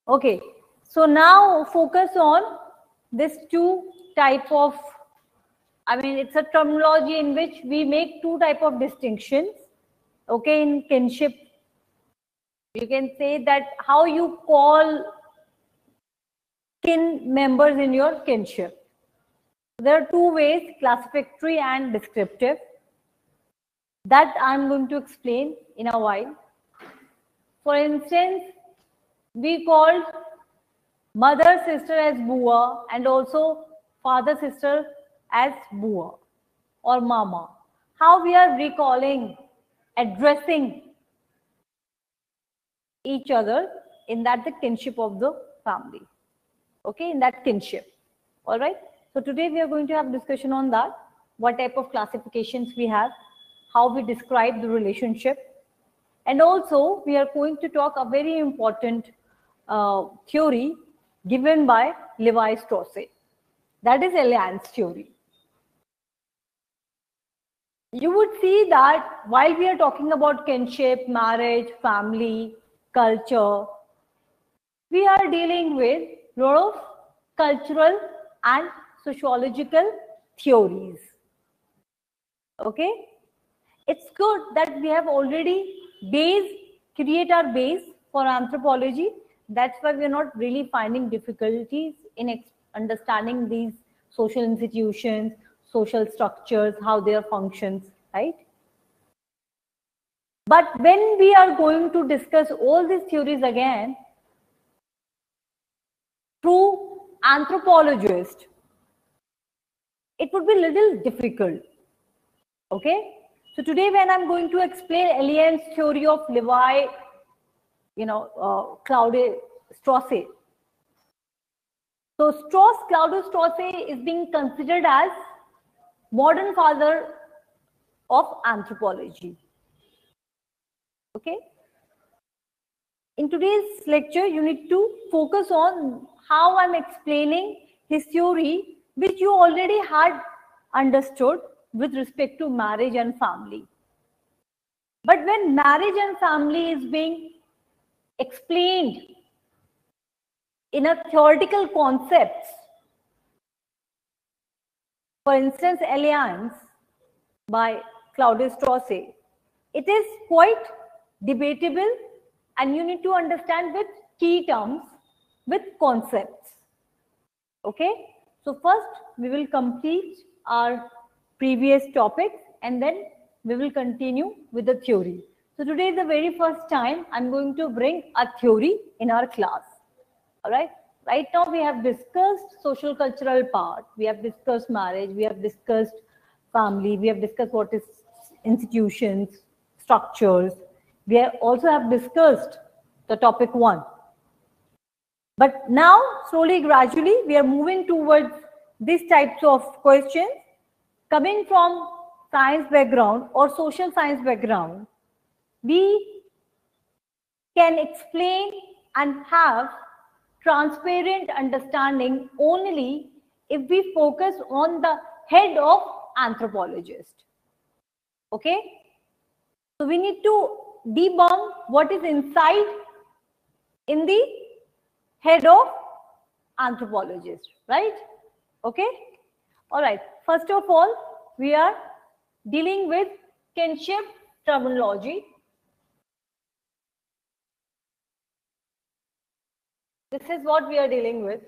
Okay, so now focus on this two type of, it's a terminology in which we make two type of distinctions. Okay, in kinship, you can say that how you call kin members in your kinship. There are two ways, classificatory and descriptive. That I'm going to explain in a while. For instance, we called mother sister as bua and also father sister as bua or mama. How we are recalling, addressing each other in that the kinship of the family. Okay, in that kinship. All right. So today we are going to have discussion on that. What type of classifications we have, how we describe the relationship, and also we are going to talk a very important theory given by Levi-Strauss. That is alliance theory. You would see that while we are talking about kinship, marriage, family, culture, we are dealing with a lot of cultural and sociological theories. Okay? It's good that we have already create our base for anthropology. That's why we're not really finding difficulties in understanding these social institutions, social structures, how their functions, right? But when we are going to discuss all these theories again through anthropologists, it would be a little difficult. Okay? So today when I'm going to explain alliance theory of Levi, Strauss. So Claude Strauss is being considered as modern father of anthropology. Okay? In today's lecture, you need to focus on how I'm explaining his theory, which you already had understood with respect to marriage and family. But when marriage and family is being explained in a theoretical concepts, for instance, alliance by Claude Strauss, it is quite debatable and you need to understand with key terms, with concepts. Okay? So first we will complete our previous topics and then we will continue with the theory. So today is the very first time I'm going to bring a theory in our class. All right. Right now we have discussed social cultural part. We have discussed marriage. We have discussed family. We have discussed what is institutions, structures. We also have discussed the topic 1. But now slowly, gradually, we are moving towards these types of questions coming from science background or social science background. We can explain and have transparent understanding only if we focus on the head of anthropologist. Okay? So we need to debunk what is inside in the head of anthropologist, right? Okay? All right. First of all, we are dealing with kinship terminology. This is what we are dealing with.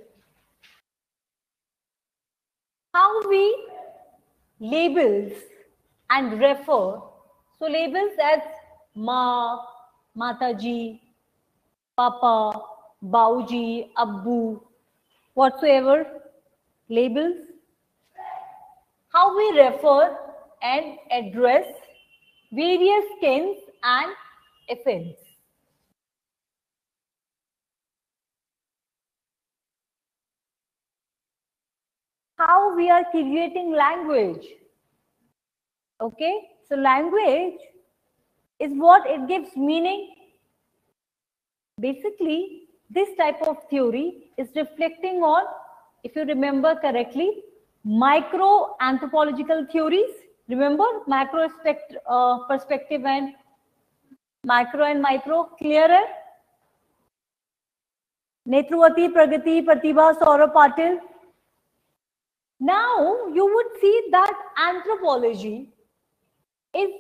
How we labels and refer. So labels as Ma, Mataji, Papa, Bauji, Abbu, whatsoever labels. How we refer and address various kins and affins. How we are creating language. Okay, so language is what it gives meaning. Basically, this type of theory is reflecting on, if you remember correctly, micro anthropological theories. Remember macro perspective and micro, clearer? Netruvati, Pragati, Pratibha, Saurabh Patil. Now you would see that anthropology is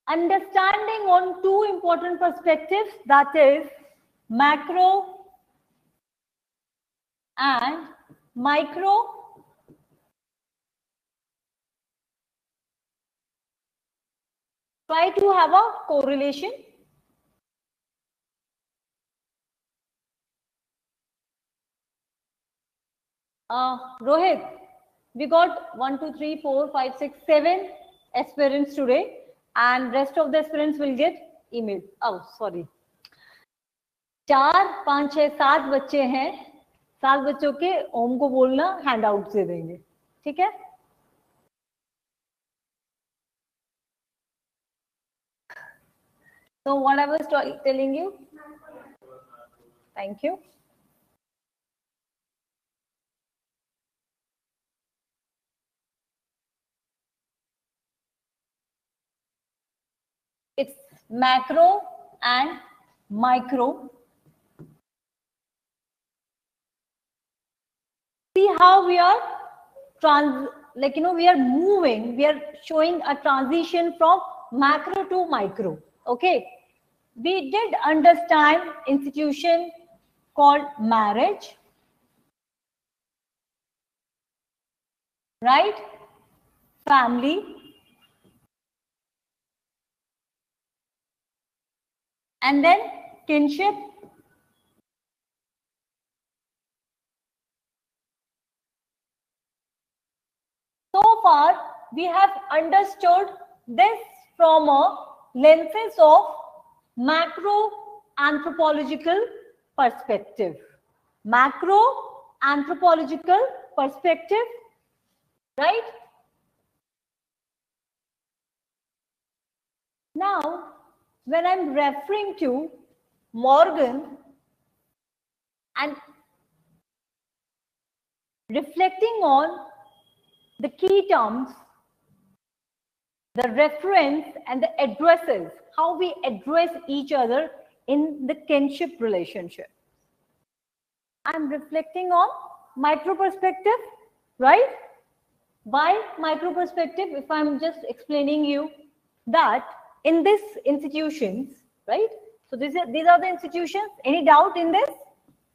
understanding on two important perspectives, that is macro and micro. Try to have a correlation. Rohit, we got 1, 2, 3, 4, 5, 6, 7 aspirants today, and rest of the aspirants will get email. Oh, sorry. 4, 5, 6, 7 बच्चे हैं. 7 बच्चों के ओम को बोलना hand out दे देंगे. ठीक है? So what I was telling you. Thank you. It's macro and micro. See how we are we are moving, we are showing a transition from macro to micro. Okay, we did understand institution called marriage, right? Family, and then kinship, so far we have understood this from a lenses of macro anthropological perspective. Macro anthropological perspective, right? Now, when I'm referring to Morgan and reflecting on the key terms, the reference and the addresses, how we address each other in the kinship relationship. I'm reflecting on micro perspective, right? Why micro perspective? If I'm just explaining you that in this institutions, right? So these are the institutions. Any doubt in this?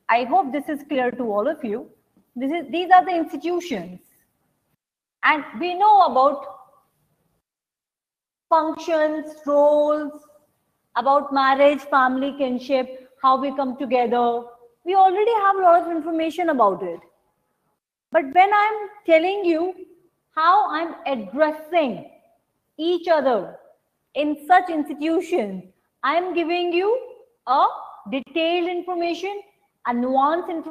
I hope this is clear to all of you. These are the institutions, and we know about functions, roles, about marriage, family, kinship, how we come together. We already have a lot of information about it. But when I'm telling you how I'm addressing each other in such institutions, I'm giving you a detailed information, a nuanced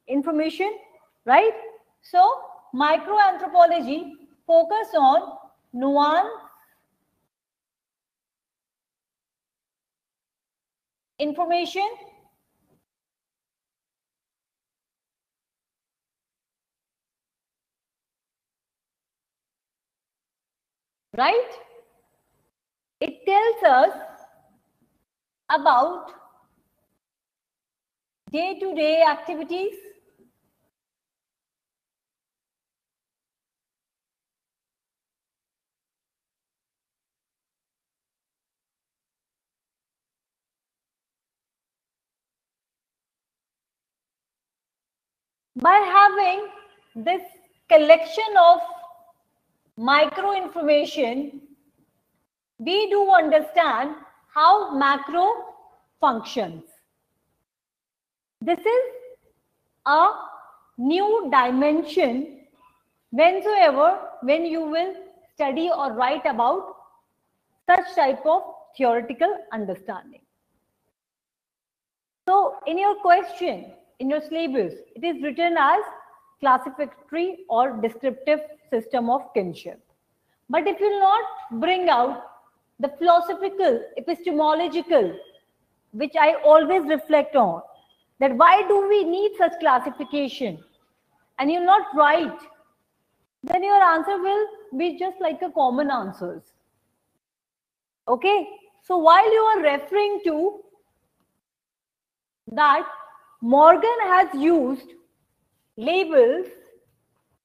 information, right? So microanthropology focus on nuance, information, right? It tells us about day-to-day activities, by having this collection of micro information, we do understand how macro functions. This is a new dimension when you will study or write about such type of theoretical understanding. So in your question, in your syllabus, it is written as classificatory or descriptive system of kinship. But it will not bring out the philosophical, epistemological, which I always reflect on, that why do we need such classification? And you're not right, then your answer will be just like a common answers. Okay, so while you are referring to that Morgan has used labels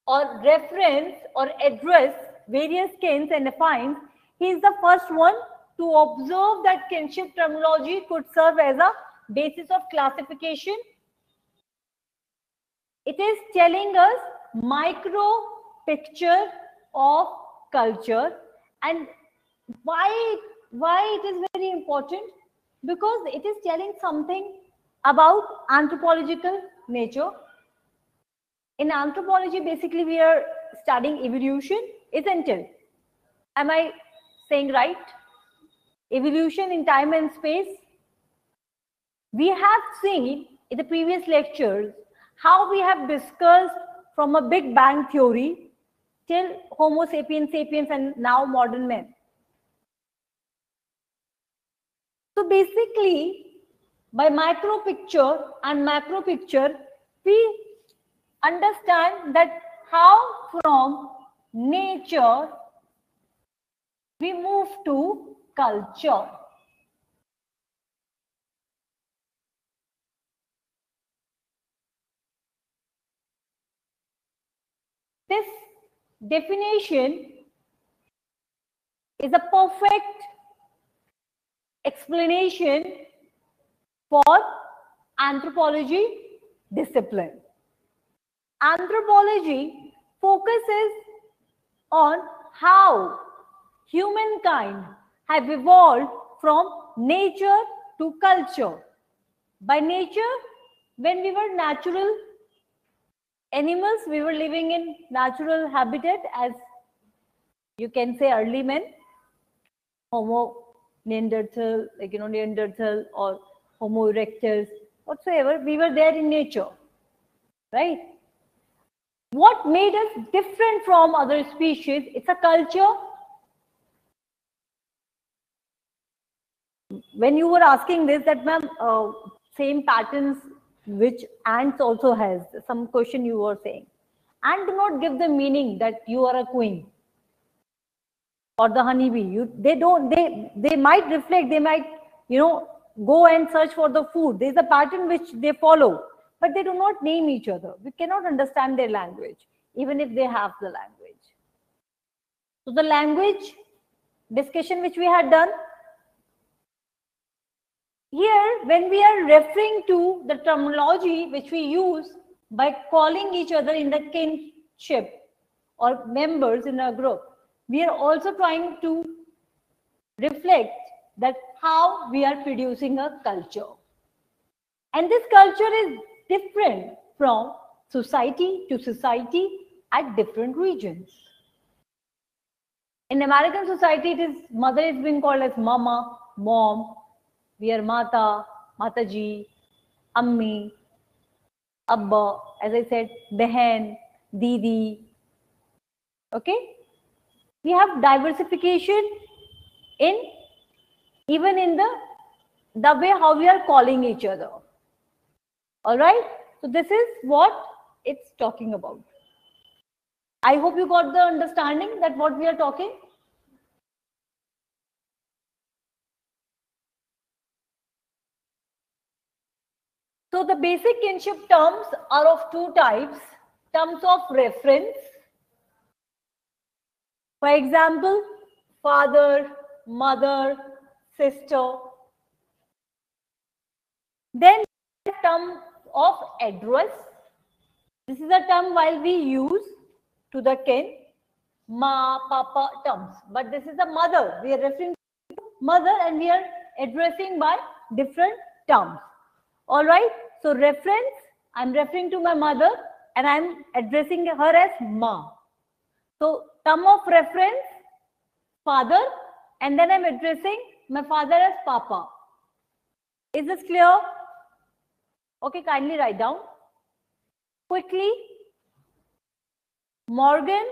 or reference or address various kins and defines. He is the first one to observe that kinship terminology could serve as a basis of classification. It is telling us micro picture of culture. And why it is very important? Because it is telling something about anthropological nature. In anthropology, basically, we are studying evolution, isn't it? Am I saying right? Evolution in time and space. We have seen in the previous lectures how we have discussed from a Big Bang theory till Homo sapiens sapiens and now modern men. So basically, by micro picture and macro picture, we understand that how from nature we move to culture. This definition is a perfect explanation for anthropology discipline. Anthropology focuses on how humankind have evolved from nature to culture. By nature, when we were natural animals, we were living in natural habitat, as you can say early men, Homo Neanderthal, Neanderthal or Homo erectus, whatsoever, we were there in nature, right? What made us different from other species? It's a culture. When you were asking this, that ma'am, same patterns which ants also has, some question you were saying. Ant do not give the meaning that you are a queen or the honeybee. They might reflect, they might, go and search for the food. There's a pattern which they follow, but they do not name each other. We cannot understand their language, even if they have the language. So the language discussion which we had done, here, when we are referring to the terminology which we use by calling each other in the kinship or members in a group, we are also trying to reflect that how we are producing a culture. And this culture is different from society to society at different regions. In American society, mother is being called as mama, mom. We are Mata, Mataji, Ammi, Abba, as I said, Behen, Didi. Okay? We have diversification even in the way how we are calling each other. All right? So this is what it's talking about. I hope you got the understanding that what we are talking. So the basic kinship terms are of two types. Terms of reference. For example, father, mother, sister. Then term of address. This is a term while we use to the kin, ma, papa terms. But this is the mother. We are referring to mother and we are addressing by different terms. All right. So reference, I'm referring to my mother and I'm addressing her as ma. So term of reference, father, and then I'm addressing my father as papa. Is this clear? Okay, kindly write down. Quickly, Morgan,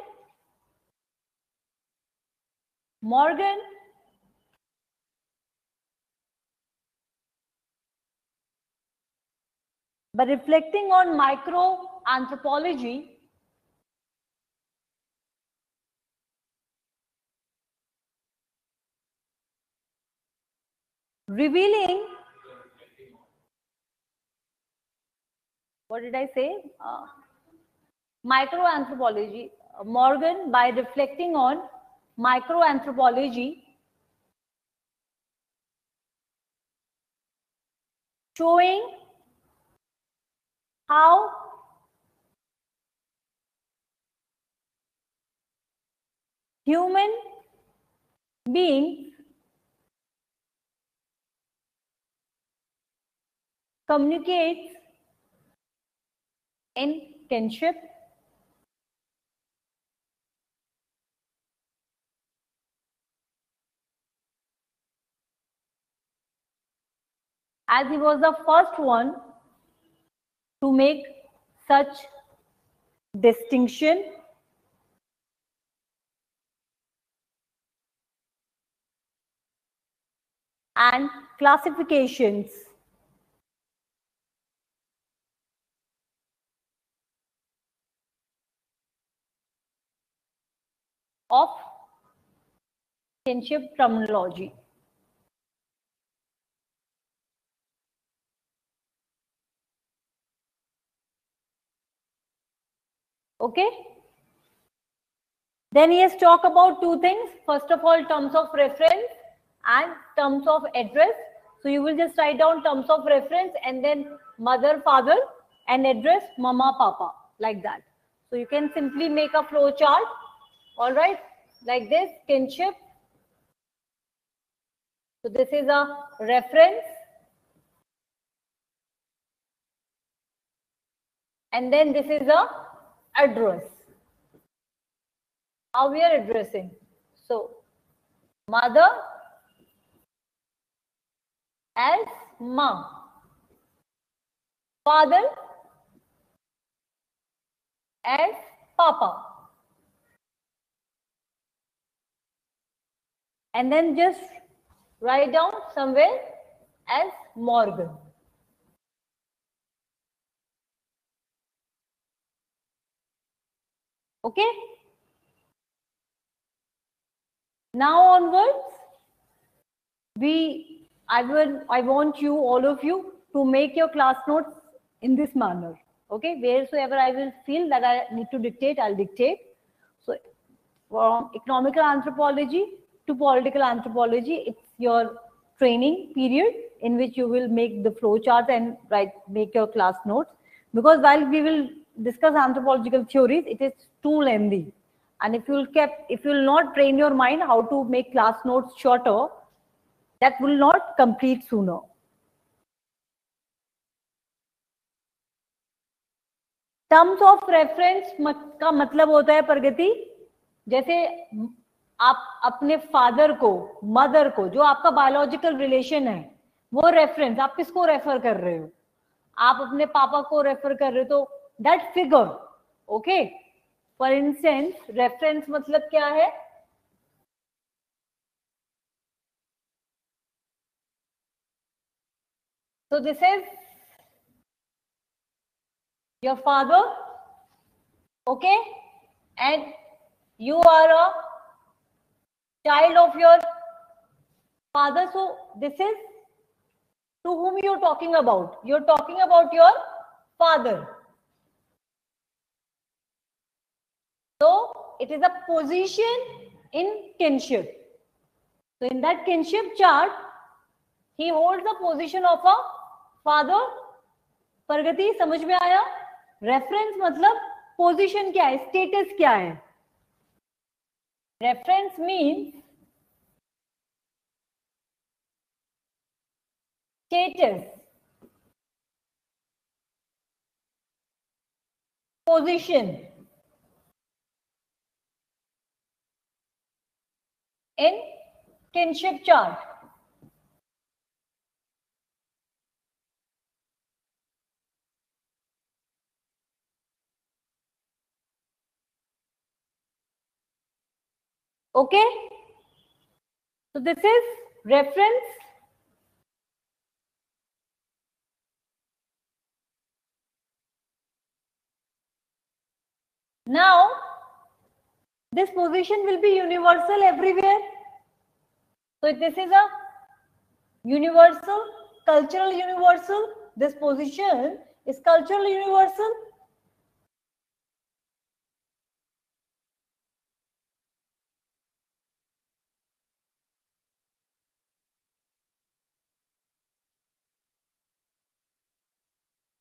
by reflecting on micro anthropology, revealing what did I say? Microanthropology. Morgan, by reflecting on microanthropology, showing how human beings communicate in kinship, as he was the first one to make such distinction and classifications of kinship terminology. Okay. Then he has talked about two things. First of all, terms of reference and terms of address. So you will just write down terms of reference and then mother, father, and address mama, papa, like that. So you can simply make a flow chart, all right, like this, kinship. So this is a reference. And then this is a address. How we are addressing. So mother as ma, father as papa, and then just write down somewhere as Morgan. Okay. Now onwards, I want you, all of you, to make your class notes in this manner. Okay, wheresoever I will feel that I need to dictate, I'll dictate. So from economical anthropology to political anthropology, it's your training period in which you will make the flow chart and make your class notes. Because while we will discuss anthropological theories, it is too lengthy. And if you'll not train your mind how to make class notes shorter, that will not complete sooner. Terms of reference का मतलब होता है प्रगति, जैसे आप अपने father को, mother को, जो आपका बायोलॉजिकल रिलेशन है, वो रेफरेंस, आप किसको रेफर कर रहे हो? आप अपने पापा को रेफर कर रहे हो, तो that figure. Okay, for instance reference मतलब क्या है? So this is your father, okay, and you are a child of your father. So this is to whom you're talking about. You're talking about your father. So it is a position in kinship. So in that kinship chart, he holds the position of a father. प्रगति समझ में आया? Reference मतलब position क्या है, status क्या है? Reference means status, position in kinship chart. Okay, so this is reference. Now this position will be universal everywhere. So this is a universal, cultural universal. This position Is cultural universal?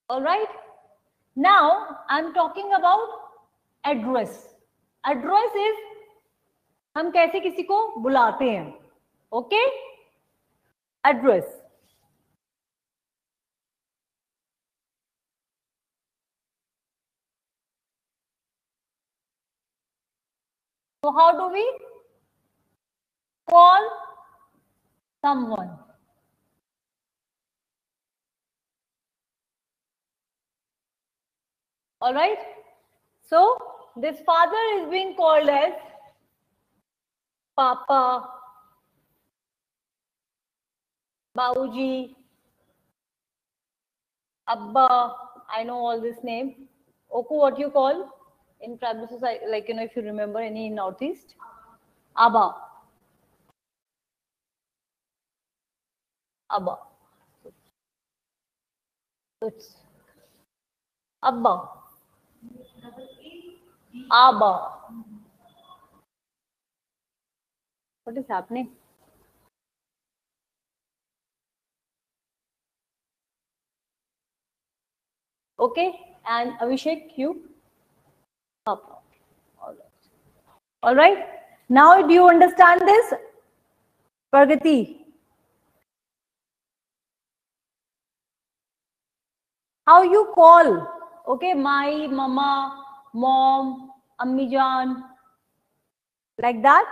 All right. Now I'm talking about address. Address is हम कैसे किसी को बुलाते हैं. Okay? Address. So how do we call someone? All right. So this father is being called as Papa, Bauji, Abba. I know all this name. Oku, what you call in tribal society? Like, you know, if you remember any in Northeast? Abba. Abba. It's Abba. Abba. What is happening? Okay, and Abhishek, you? Abba. All right. All right. Now, do you understand this? Pragati. How you call? Okay, my, mama, mom, Ammi Jaan, like that.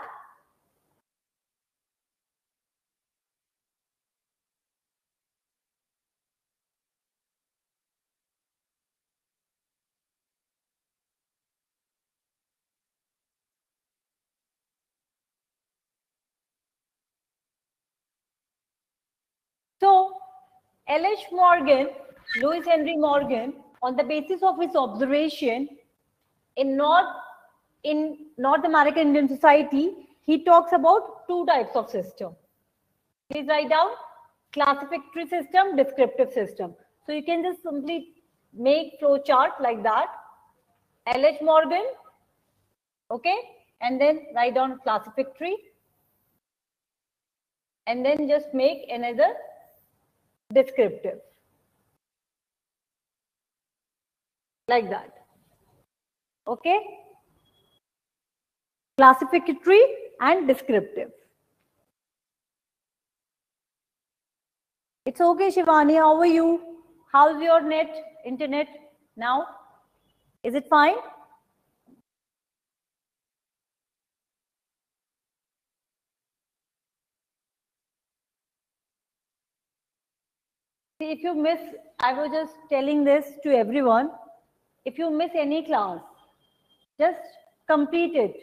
So, Louis Henry Morgan, on the basis of his observation in North American Indian society, he talks about two types of system. Please write down classificatory system, descriptive system. So you can just simply make flow chart like that. L.H. Morgan, okay, and then write down classificatory, and then just make another descriptive, like that. Okay, classificatory and descriptive. It's okay, Shivani. How are you? How's your internet now? Is it fine? See, if you miss, I was just telling this to everyone. If you miss any class, just complete it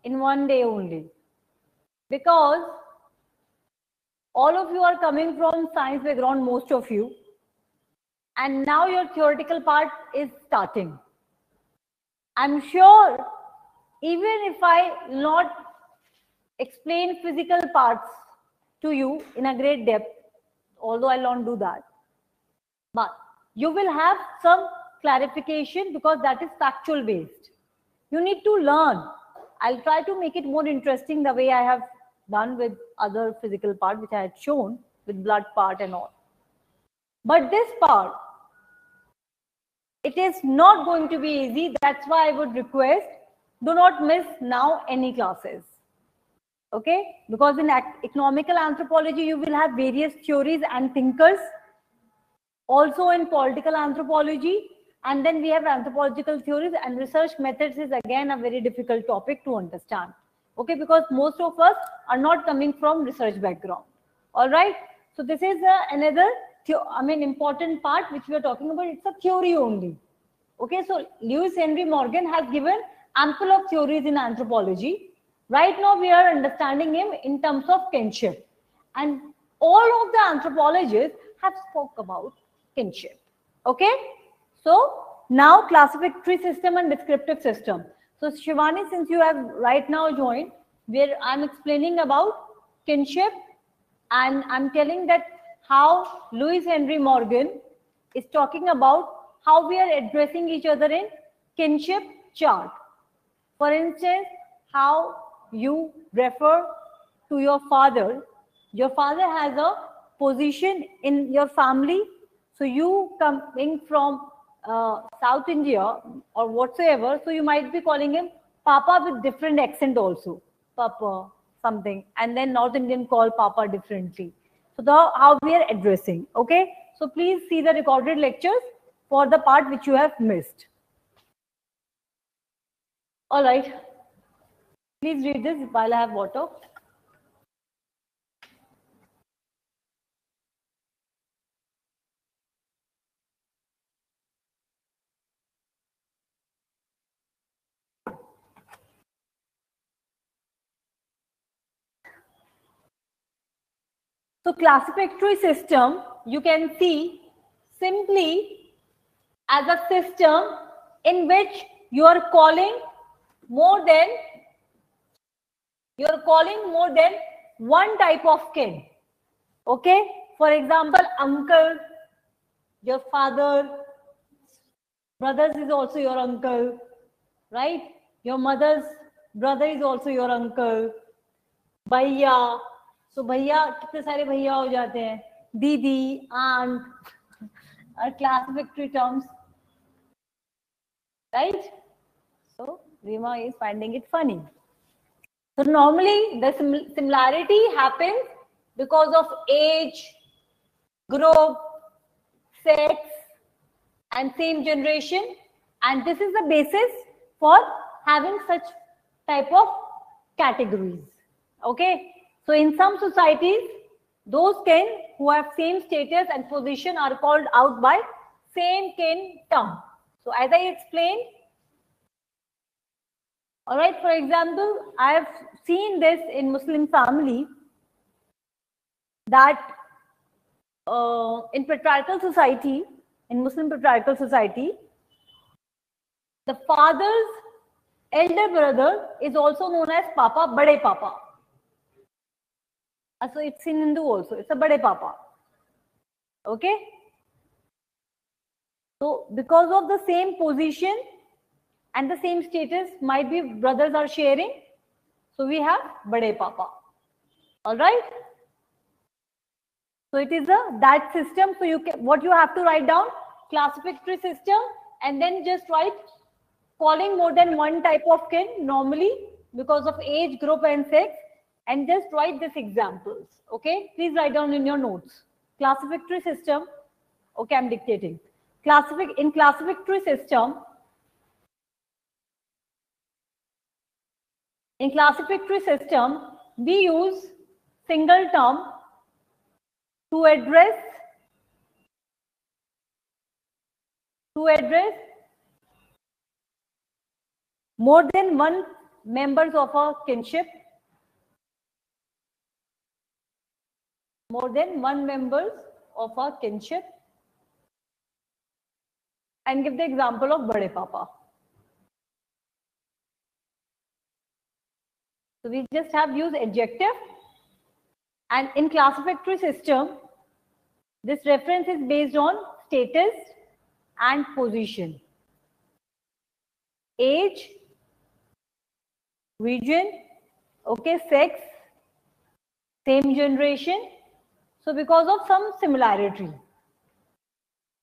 in one day only. Because all of you are coming from science background, most of you. And now your theoretical part is starting. I'm sure even if I not explain physical parts to you in a great depth, although I'll not do that, but you will have some clarification because that is factual based. You need to learn. I'll try to make it more interesting the way I have done with other physical part which I had shown with blood part and all. But this part, it is not going to be easy. That's why I would request, do not miss now any classes. Okay? Because in economical anthropology, you will have various theories and thinkers. Also in political anthropology. And then we have anthropological theories, and research methods is again a very difficult topic to understand. Okay? Because most of us are not coming from research background. All right? So this is another important part which we are talking about. It's a theory only. Okay, so Louis Henry Morgan has given ample of theories in anthropology. Right now we are understanding him in terms of kinship. And all of the anthropologists have spoke about kinship. Okay, so now classificatory system and descriptive system. So Shivani, since you have right now joined, where I'm explaining about kinship, and I'm telling that how Louis Henry Morgan is talking about how we are addressing each other in kinship chart. For instance, how you refer to your father. Your father has a position in your family. So you coming from South India or whatsoever, so you might be calling him Papa with different accent also. Papa something, and then North Indian call Papa differently. So how we are addressing. Okay. So please see the recorded lectures for the part which you have missed. All right. Please read this while I have water. So classificatory system, you can see simply as a system in which you are calling more than one type of kin. Okay. For example, uncle, your father, brothers is also your uncle, right? Your mother's brother is also your uncle. भैया, so भैया कितने सारे भैया हो जाते हैं, दीदी, aunt are classificatory terms, right? So Rima is finding it funny. So normally the similarity happens because of age, group, sex, and same generation, and this is the basis for having such type of categories. Okay, so in some societies, those kin who have same status and position are called out by same kin term. So as I explained, all right, for example, I have seen this in Muslim family that in patriarchal society, in Muslim patriarchal society, the father's elder brother is also known as Papa, Bade Papa. So it's in Hindu also, it's a Bade Papa. Okay. So because of the same position and the same status, might be brothers are sharing. So we have Bade Papa. All right. So it is that system. So what you have to write down, classificatory system, and then just write calling more than one type of kin normally because of age, group, and sex, and just write these examples. Okay, please write down in your notes. Classificatory system. Okay, I'm dictating. In classificatory system, we use single term to address more than one members of a kinship. More than one members of a kinship. And give the example of Bade Papa. So we just have used adjective. And in classificatory system, this reference is based on status and position. Age, region, okay, sex, same generation. So because of some similarity.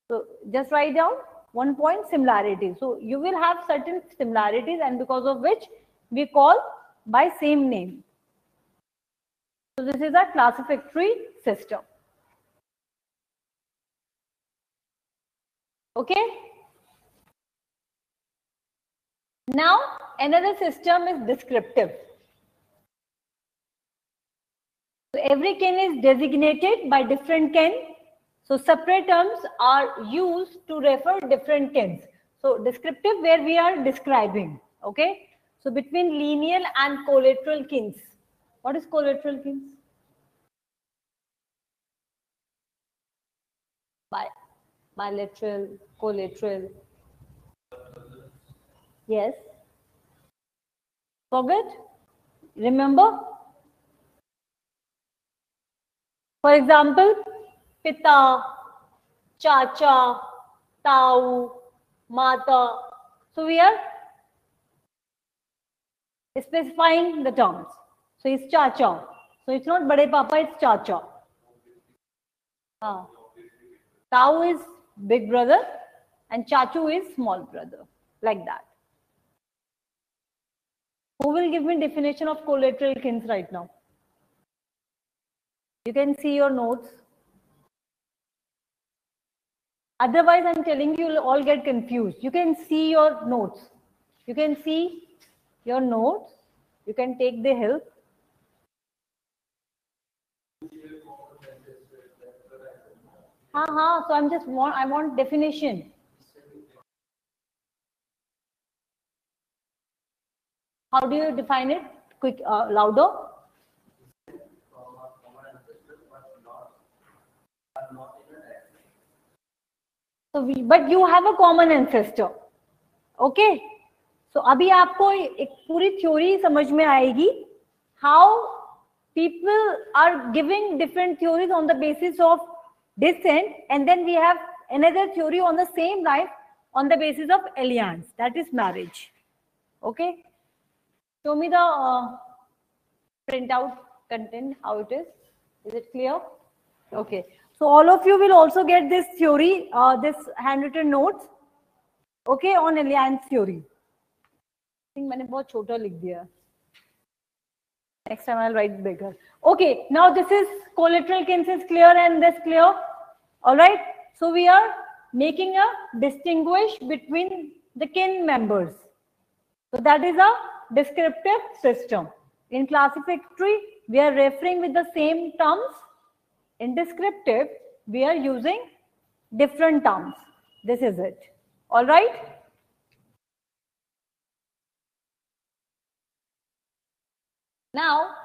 So just write down 1 point, similarity. So you will have certain similarities, and because of which we call by same name. So this is a classificatory system. Okay. Now another system is descriptive. So every kin is designated by different kin. So separate terms are used to refer different kins. So descriptive, where we are describing. Okay. So between lineal and collateral kins. What is collateral kins? Bilateral, collateral. Yes. Forget? Remember? For example, Pita, Chacha, Tau, Mata. So we are specifying the terms. So it's Chacha. So it's not Bade Papa, it's Chacha. Tau is big brother and Chachu is small brother. Like that. Who will give me definition of collateral kins right now? You can see your notes. Otherwise, I'm telling you, you'll all get confused. You can see your notes. You can see your notes. You can take the help. So I want definition. How do you define it? Quick, louder. But you have a common ancestor. Okay. So अभी आपको एक पूरी theory समझ में आएगी. How people are giving different theories on the basis of descent, and then we have another theory on the same life on the basis of alliance, that is marriage. Okay. Show me the printout content, how it is. Is it clear? Okay. So all of you will also get this theory, this handwritten notes, okay, on alliance theory. I think मैंने बहुत छोटा लिख दिया. Next time I'll write bigger. Okay, now this is collateral kins is clear and this clear. All right. So we are making a distinguish between the kin members. So that is a descriptive system. In classificatory, we are referring with the same terms. In descriptive, we are using different terms. This is it. All right. Now,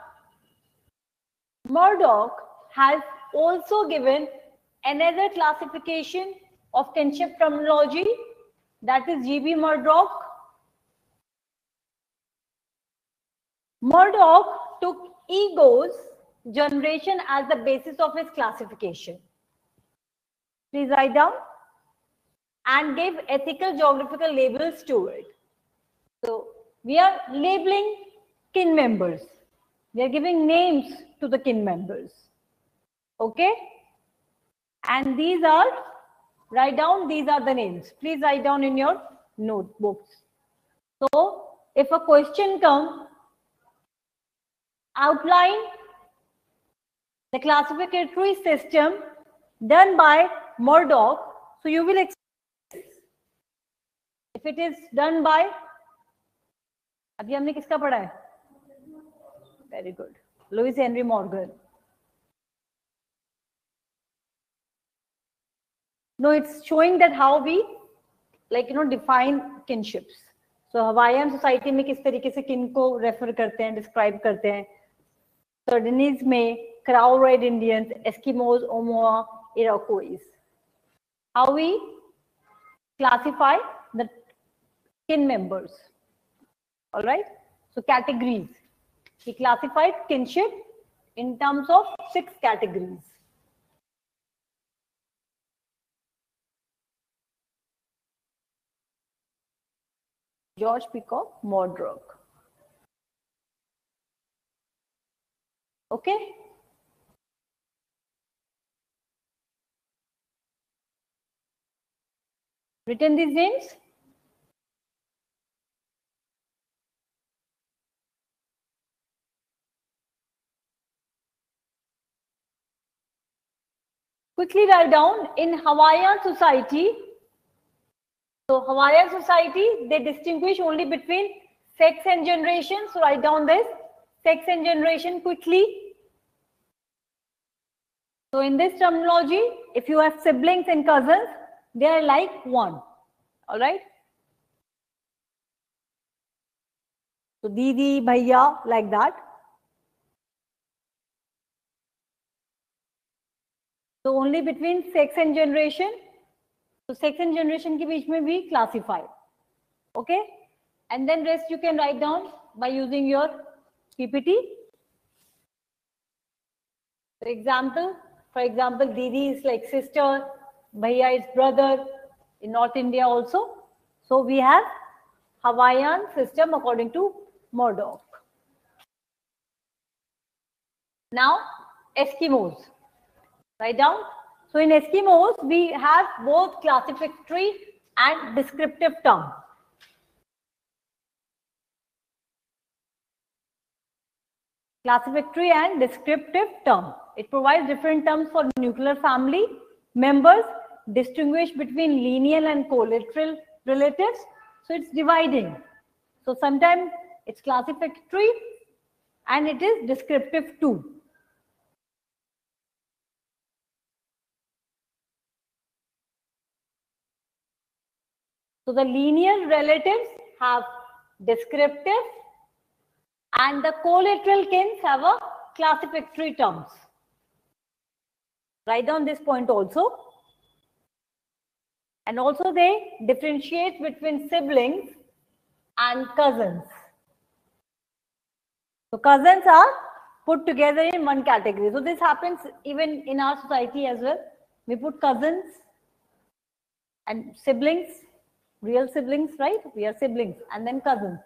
Murdoch has also given another classification of kinship terminology, that is G.B. Murdoch. Murdoch took ego's generation as the basis of his classification. Please write down. And gave ethical geographical labels to it. So we are labeling kin members. We are giving names to the kin members. Okay? And these are, write down, these are the names. Please write down in your notebooks. So if a question comes, outline the classificatory system done by Murdoch. So you will if it is done by, अभी हमने किसका पढ़ा है? Very good. Louis Henry Morgan. No, it's showing that how we define kinships. So Hawaiian society में किस तरीके से kin को refer करते हैं, describe करते हैं. Sudanese में Crow Red Indians, Eskimos, Omoa, Iroquois. How we classify the kin members. All right. So categories. He classified kinship in terms of 6 categories. George Peacock Murdoch. Okay. Written these names. Quickly write down in Hawaiian society. So Hawaiian society, they distinguish only between sex and generation. So write down this sex and generation quickly. So in this terminology, if you have siblings and cousins, they are like one. All right. So Didi, Bhaiya, like that. So only between sex and generation. So sex and generation के बीच में भी classify. Okay. And then rest you can write down by using your PPT. For example, Didi is like sister, Bhaiya is brother, in North India also. So we have Hawaiian system according to Murdoch. Now Eskimos. Write down. So in Eskimos, we have both classificatory and descriptive term. Classificatory and descriptive term. It provides different terms for nuclear family members, distinguish between lineal and collateral relatives. So it's dividing. So sometimes it's classificatory and it is descriptive too. So the lineal relatives have descriptive and the collateral kins have a classificatory terms. Write down this point also. And also they differentiate between siblings and cousins. So cousins are put together in one category. So this happens even in our society as well. We put cousins and siblings, real siblings, right? We are siblings and then cousins.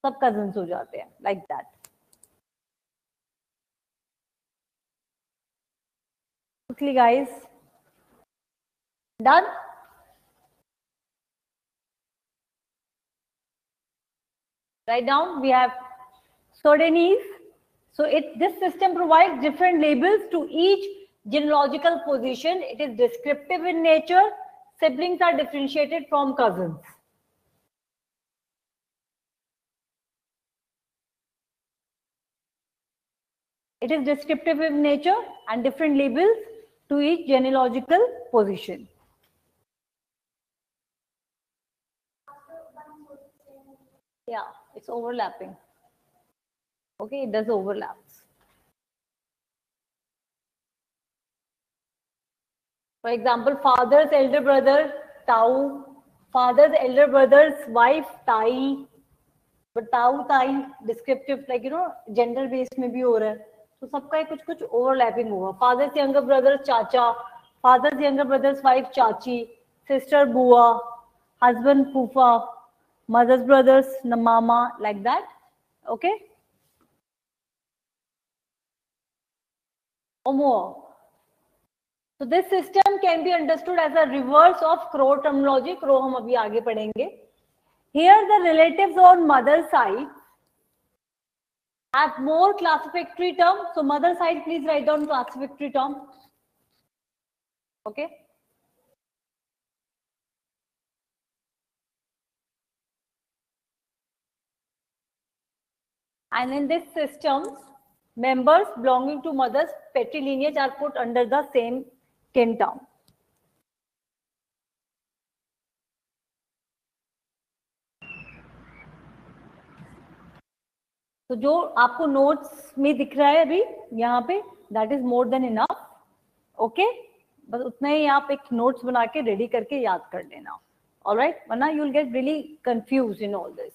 Sab cousins ho jate hain, like that. Quickly guys. Done? Write down, we have Totemism. So this system provides different labels to each genealogical position. It is descriptive in nature. Siblings are differentiated from cousins. It is descriptive in nature and different labels to each genealogical position. Yeah, it's overlapping. Okay, it does overlaps. For example, father's elder brother, Tau. Father's elder brother's wife, Tai. But Tau, Tai, descriptive, like, gender based में भी हो रहा है. तो सबका कुछ overlapping होगा. Father's younger brother, Chacha. Father's younger brother's wife, Chachi. Sister, Bua. Husband, Fufa. Mother's brothers, Mama, like that. Okay? Or more. So this system can be understood as a reverse of Crow terminology. Crow हम अभी आगे पढ़ेंगे. Here the relatives on mother side have more classificatory term. So mother side, please write down classificatory term. Okay. And in this system, members belonging to mother's patrilineage are put under the same kin term. तो जो आपको notes में दिख रहा है अभी यहाँ पे, that is more than enough. Okay, बस उतना ही आप एक नोट्स बना के रेडी करके याद कर लेना. ऑलराइट, वरना you will get really confused in all this.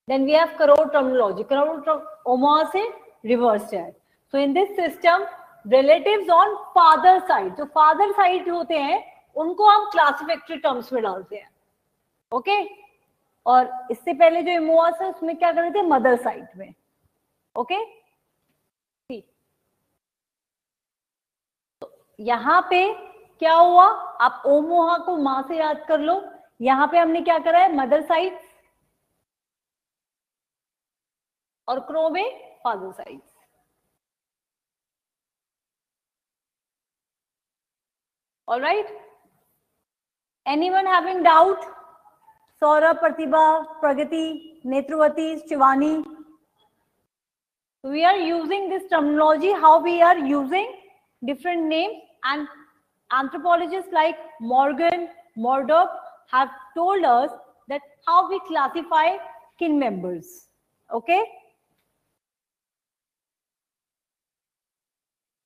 Then we have Crow terminology. Crow Omaha से रिवर्स है. So in this system relatives on father side, जो फादर साइड होते हैं उनको हम क्लासिफिकेटरी टर्म्स में डालते हैं. ओके, और इससे पहले जो इमोअस है उसमें क्या करते थे, मदर साइड में. ओके, तो यहाँ पे क्या हुआ, आप ओमोहा को माँ से याद कर लो. यहाँ पे हमने क्या करा है, मदर साइड, और क्रो में father side. Alright, anyone having doubt? Saurabh, Pratibha, Pragati, Netruvati, Shivani. We are using this terminology, how we are using different names, and anthropologists like Morgan, Murdoch have told us that how we classify kin members. Okay.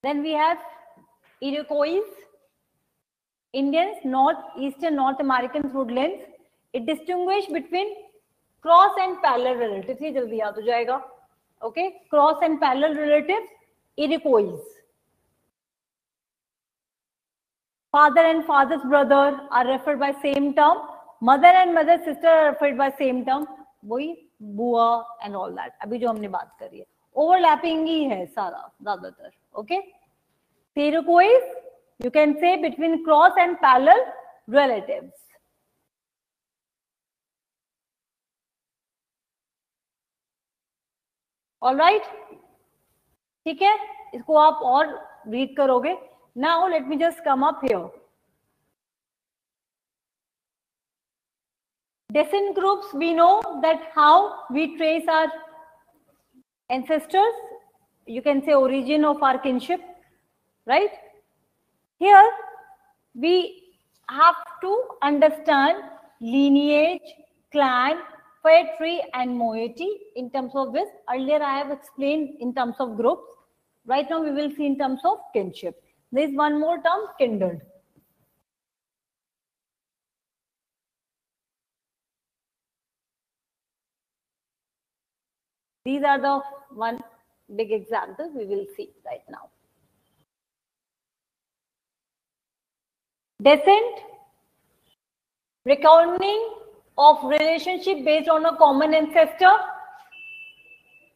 Then we have Iroquois, Indians, Eastern North American woodlands. It distinguish between cross and parallel relatives. ये जल्दी याद हो जाएगा. Okay, cross and parallel relatives, Iroquois. Father and father's brother are referred by same term. Mother and mother's sister are referred by same term. वही बुआ and all that. अभी जो हमने बात करी है, overlapping ही है सारा ज़्यादातर. Okay? Turquoise, you can say between cross and parallel relatives. All right? ठीक है, इसको आप और read करोगे. Now let me just come up here. Descent groups, we know that how we trace our ancestors. You can say origin of our kinship, right? Here we have to understand lineage, clan, phratry and moiety in terms of this. Earlier I have explained in terms of groups. Right now we will see in terms of kinship. There is one more term, kindred. These are the one big examples we will see right now. Descent, reckoning of relationship based on a common ancestor.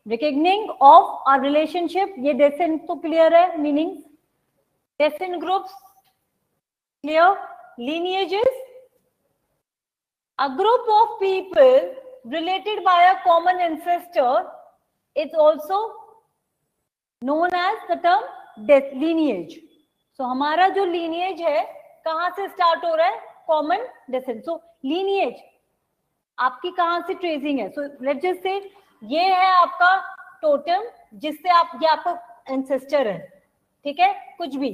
Reckoning of a relationship, ये descent तो clear है, meanings. Descent groups, clear. Lineages, a group of people related by a common ancestor is also known as the term lineage. So हमारा जो lineage है कहाँ से start हो रहा है? Common descent. So lineage आपकी कहाँ से tracing है? So let's just say ये है आपका totem जिससे आप ये आपका ancestor है, ठीक है? कुछ भी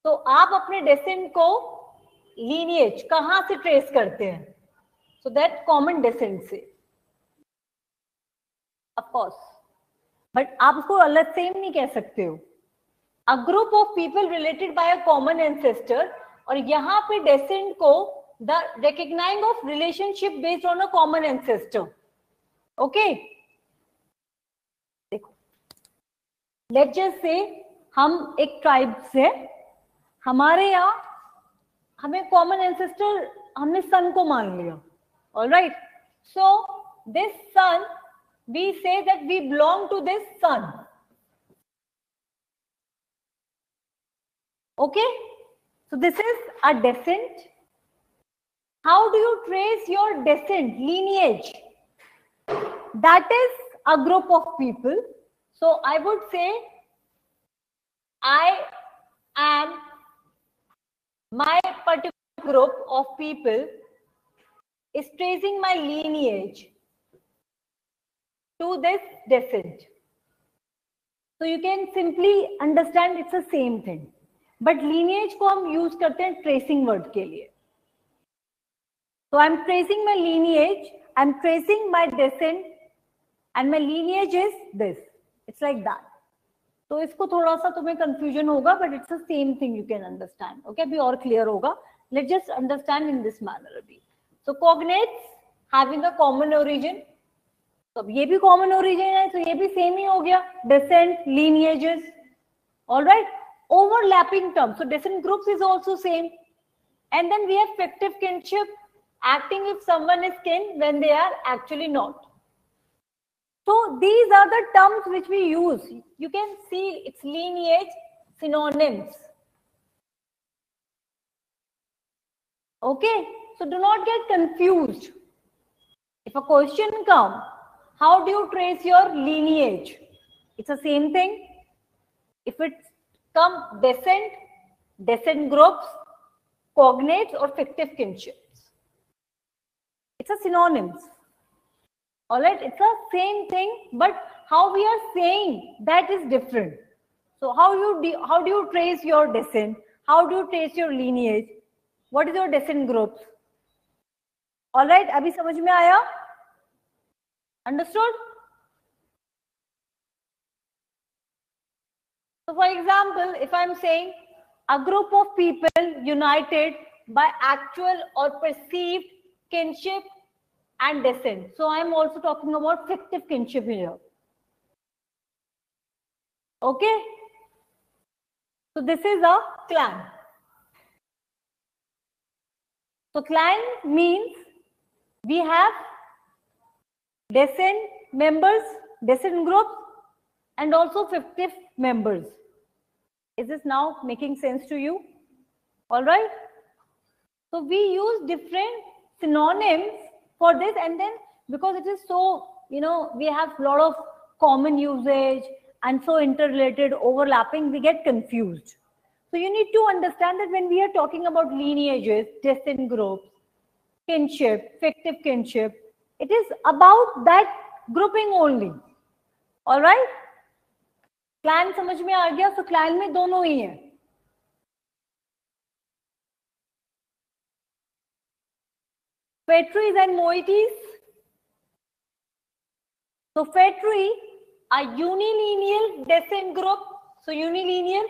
तो आप अपने descent को lineage कहाँ से trace करते हैं? So that common descent से, of course. But आप उसको अलग सेम नहीं कह सकते हो. A group of people related by a common ancestor, और यहाँ पे descent को the recognizing of relationship based on a common ancestor. Okay? देखो, let's just say हम एक tribe से, हमारे यहाँ हमें common ancestor हमने sun को मान लिया. All right? So this sun, we say that we belong to this sun. Okay? So this is a descent. How do you trace your descent, lineage? That is a group of people. So I would say I am my particular group of people is tracing my lineage to this descent. So you can simply understand it's the same thing. But lineage को हम use करते हैं tracing word के लिए. So I'm tracing my lineage, I'm tracing my descent, and my lineage is this. It's like that. तो इसको थोड़ा सा तुम्हें confusion होगा, but it's the same thing you can understand. Okay, अभी और clear होगा. Let's just understand in this manner अभी. So cognates having a common origin. तो अब ये भी common origin है, तो ये भी same ही हो गया. Descent, lineages. All right. Overlapping terms. So descent groups is also same. And then we have fictive kinship, acting if someone is kin when they are actually not. So these are the terms which we use. You can see its lineage synonyms. Okay, so do not get confused. If a question comes, how do you trace your lineage? It's the same thing. If it's come descent, descent groups, cognates or fictive kinships. It's a synonyms. All right, it's the same thing, but how we are saying that is different. So how do you trace your descent? How do you trace your lineage? What is your descent groups? All right, अभी समझ में आया? Understood? So for example, if I'm saying a group of people united by actual or perceived kinship and descent. So I'm also talking about fictive kinship here. Okay? So this is a clan. So clan means we have descent members, descent groups, and also fictive members. Is this now making sense to you? All right. So we use different synonyms for this, and then because it is so, we have a lot of common usage and so interrelated, overlapping, we get confused. So you need to understand that when we are talking about lineages, descent groups, kinship, fictive kinship, it is about that grouping only. All right? Clan समझ में आ गया? So clan में दोनों ही हैं. Phratries and moieties. So phratry are unilineal descent group. So unilineal,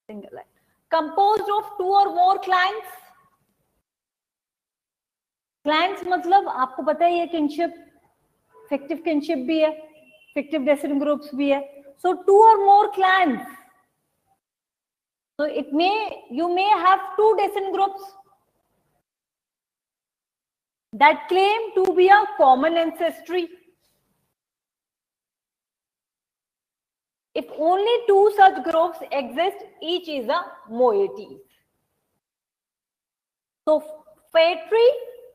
single line, composed of 2 or more clans. Clans मतलब आपको पता है ये kinship, fictive kinship भी है, fictive descent groups भी है. So 2 or more clans. So you may have 2 descent groups that claim to be a common ancestry. If only 2 such groups exist, each is a moiety. So phratry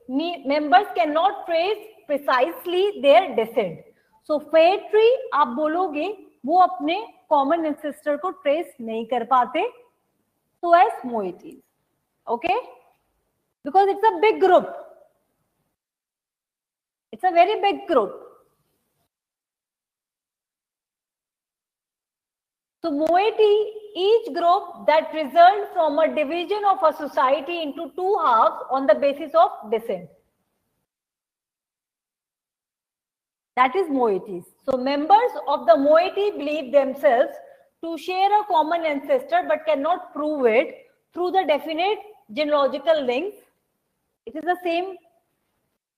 members cannot trace precisely their descent. So phratry आप बोलोगे वो अपने common ancestor को trace नहीं कर पाते, so as moieties. Okay? Because it's a big group. It's a very big group. So moiety, each group that result from a division of a society into 2 halves on the basis of descent. That is moieties. So members of the moiety believe themselves to share a common ancestor but cannot prove it through the definite genealogical links. It is the same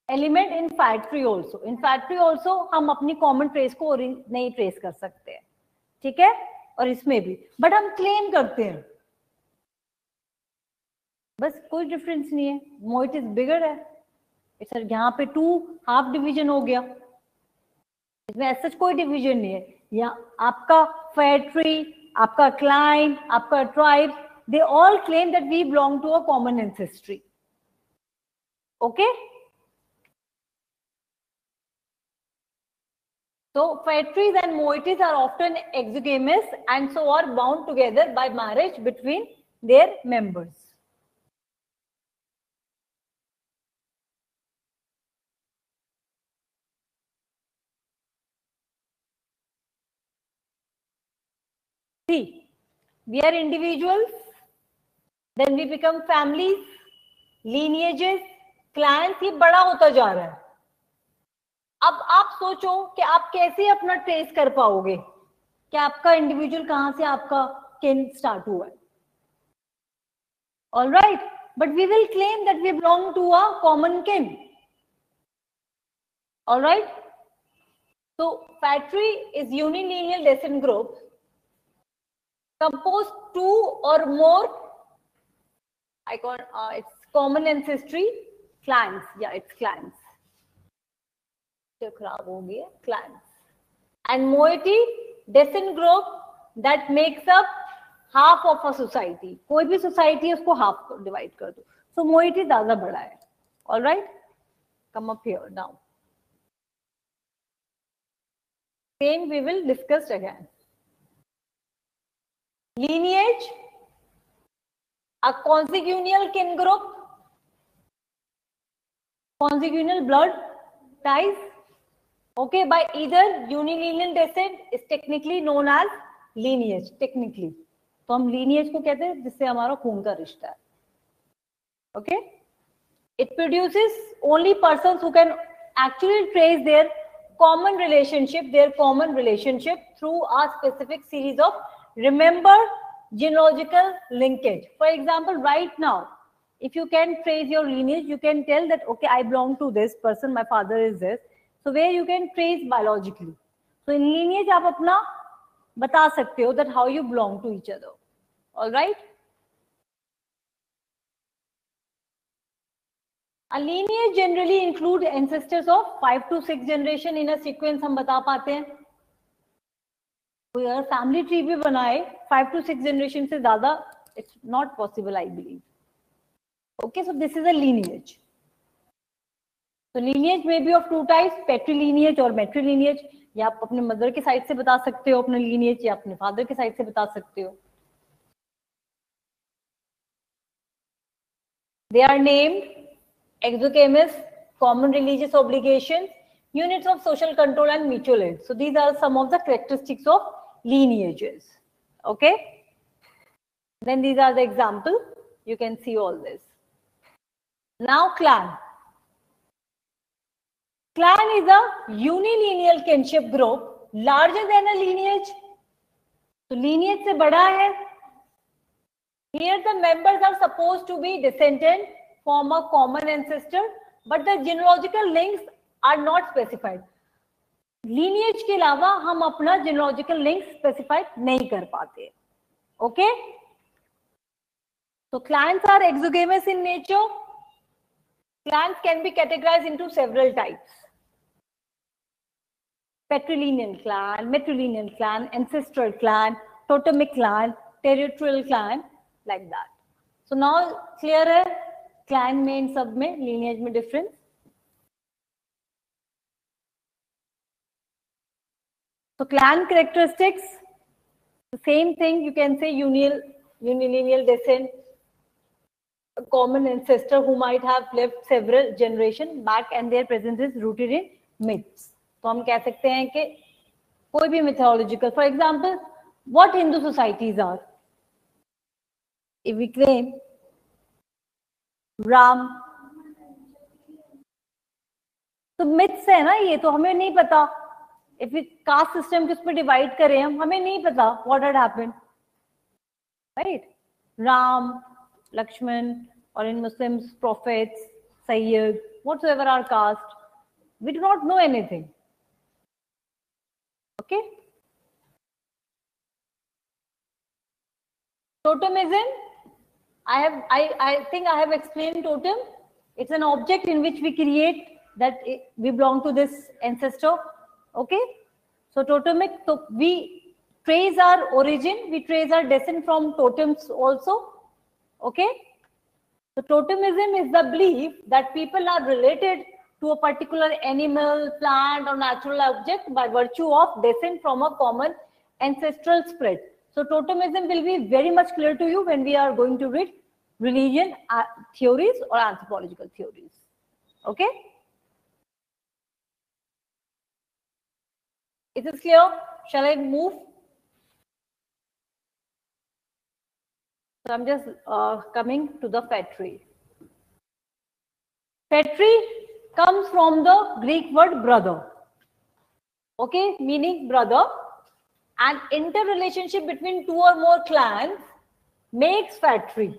element in phratry also. In phratry also हम अपनी common trace को नहीं trace कर सकते हैं, ठीक है? और इसमें भी, but हम claim करते हैं. बस कोई difference नहीं है. moiety is bigger है. सर यहाँ पे 2 half division हो गया. इसमें ऐसा कोई division नहीं है. यहाँ आपका phratry, आपका clan, आपका tribe, they all claim that we belong to a common ancestry. Okay? So phratries and moieties are often exogamous and so are bound together by marriage between their members. See, we are individuals, then we become families, lineages, clans, ये बड़ा होता जा रहा है. अब आप सोचो कि आप कैसे अपना ट्रेस कर पाओगे कि आपका इंडिविजुअल कहां से आपका किन स्टार्ट हुआ है. All right, but we will claim that we belong to a common kin. All right, so phratry is unilineal descent group composed 2 or more it's common ancestry clans. Yeah, it's clans. खराब हो गया, clans. And moiety, descent group that makes up half of a society. कोई भी society है उसको half divide कर दो. So moiety ज्यादा बड़ा है. All right, come up here now. Same we will discuss again. Lineage, a consanguineal kin group, consanguineal blood ties. Okay, by either unilineal descent is technically known as lineage. Technically, तो हम lineage को कहते हैं जिससे हमारा खून का रिश्ता है. Okay, it produces only persons who can actually trace their common relationship through a specific series of remembered genealogical linkage. For example, right now, if you can trace your lineage, you can tell that okay, I belong to this person, my father is this. So where you can trace biologically. So in lineage आप अपना बता सकते हो that how you belong to each other. All right. A lineage generally include ancestors of 5 to 6 generation in a sequence. हम बता पाते हैं कोई अगर फैमिली ट्री भी बनाए 5 to 6 जनरेशन से ज्यादा it's not possible, I believe. Okay, so this is a lineage. So lineage may be of two types, patrilineage और matrilineage. या आप अपने मदर के साइड से बता सकते हो अपने lineage, या अपने फादर के साइड से बता सकते हो. They are named exogamous, common religious obligations, units of social control and mutual aid. So these are some of the characteristics of lineages. Okay. Then these are the example. You can see all this. Now clan. Clan is a unilineal kinship group larger than a lineage. So lineage से बड़ा है. Here the members are supposed to be descendant from a common ancestor, but the genealogical links are not specified. Lineage के अलावा हम अपना genealogical links specify नहीं कर पाते. Okay? So clans are exogamous in nature. Clans can be categorized into several types. Patrilineal clan, matrilineal clan, ancestral clan, totemic clan, territorial clan, like that. So now clear है clan में इन सब में lineage में difference. So clan characteristics, the same thing you can say unilineal descent, a common ancestor who might have lived several generations back and their presence is rooted in myths. तो हम कह सकते हैं कि कोई भी mythological, for example, what Hindu societies are. If we claim Ram, तो myths है ना ये, तो हमें नहीं पता. If we caste system किस पे divide करें हम, हमें नहीं पता what had happened, right? Ram, Lakshman, or in Muslims prophets, Sayyid, whatsoever our caste, we do not know anything. Okay. Totemism, I think I have explained totem. It's an object in which we create that we belong to this ancestor. Okay. So totemic, so we trace our origin, we trace our descent from totems also. Okay. So totemism is the belief that people are related to a particular animal, plant or natural object by virtue of descent from a common ancestral spread. So totemism will be very much clear to you when we are going to read religion theories or anthropological theories. Okay. Is this clear? Shall I move? So I'm just coming to the phratry. Phratry comes from the Greek word brother. Okay, meaning brother. An interrelationship between two or more clans makes phratry.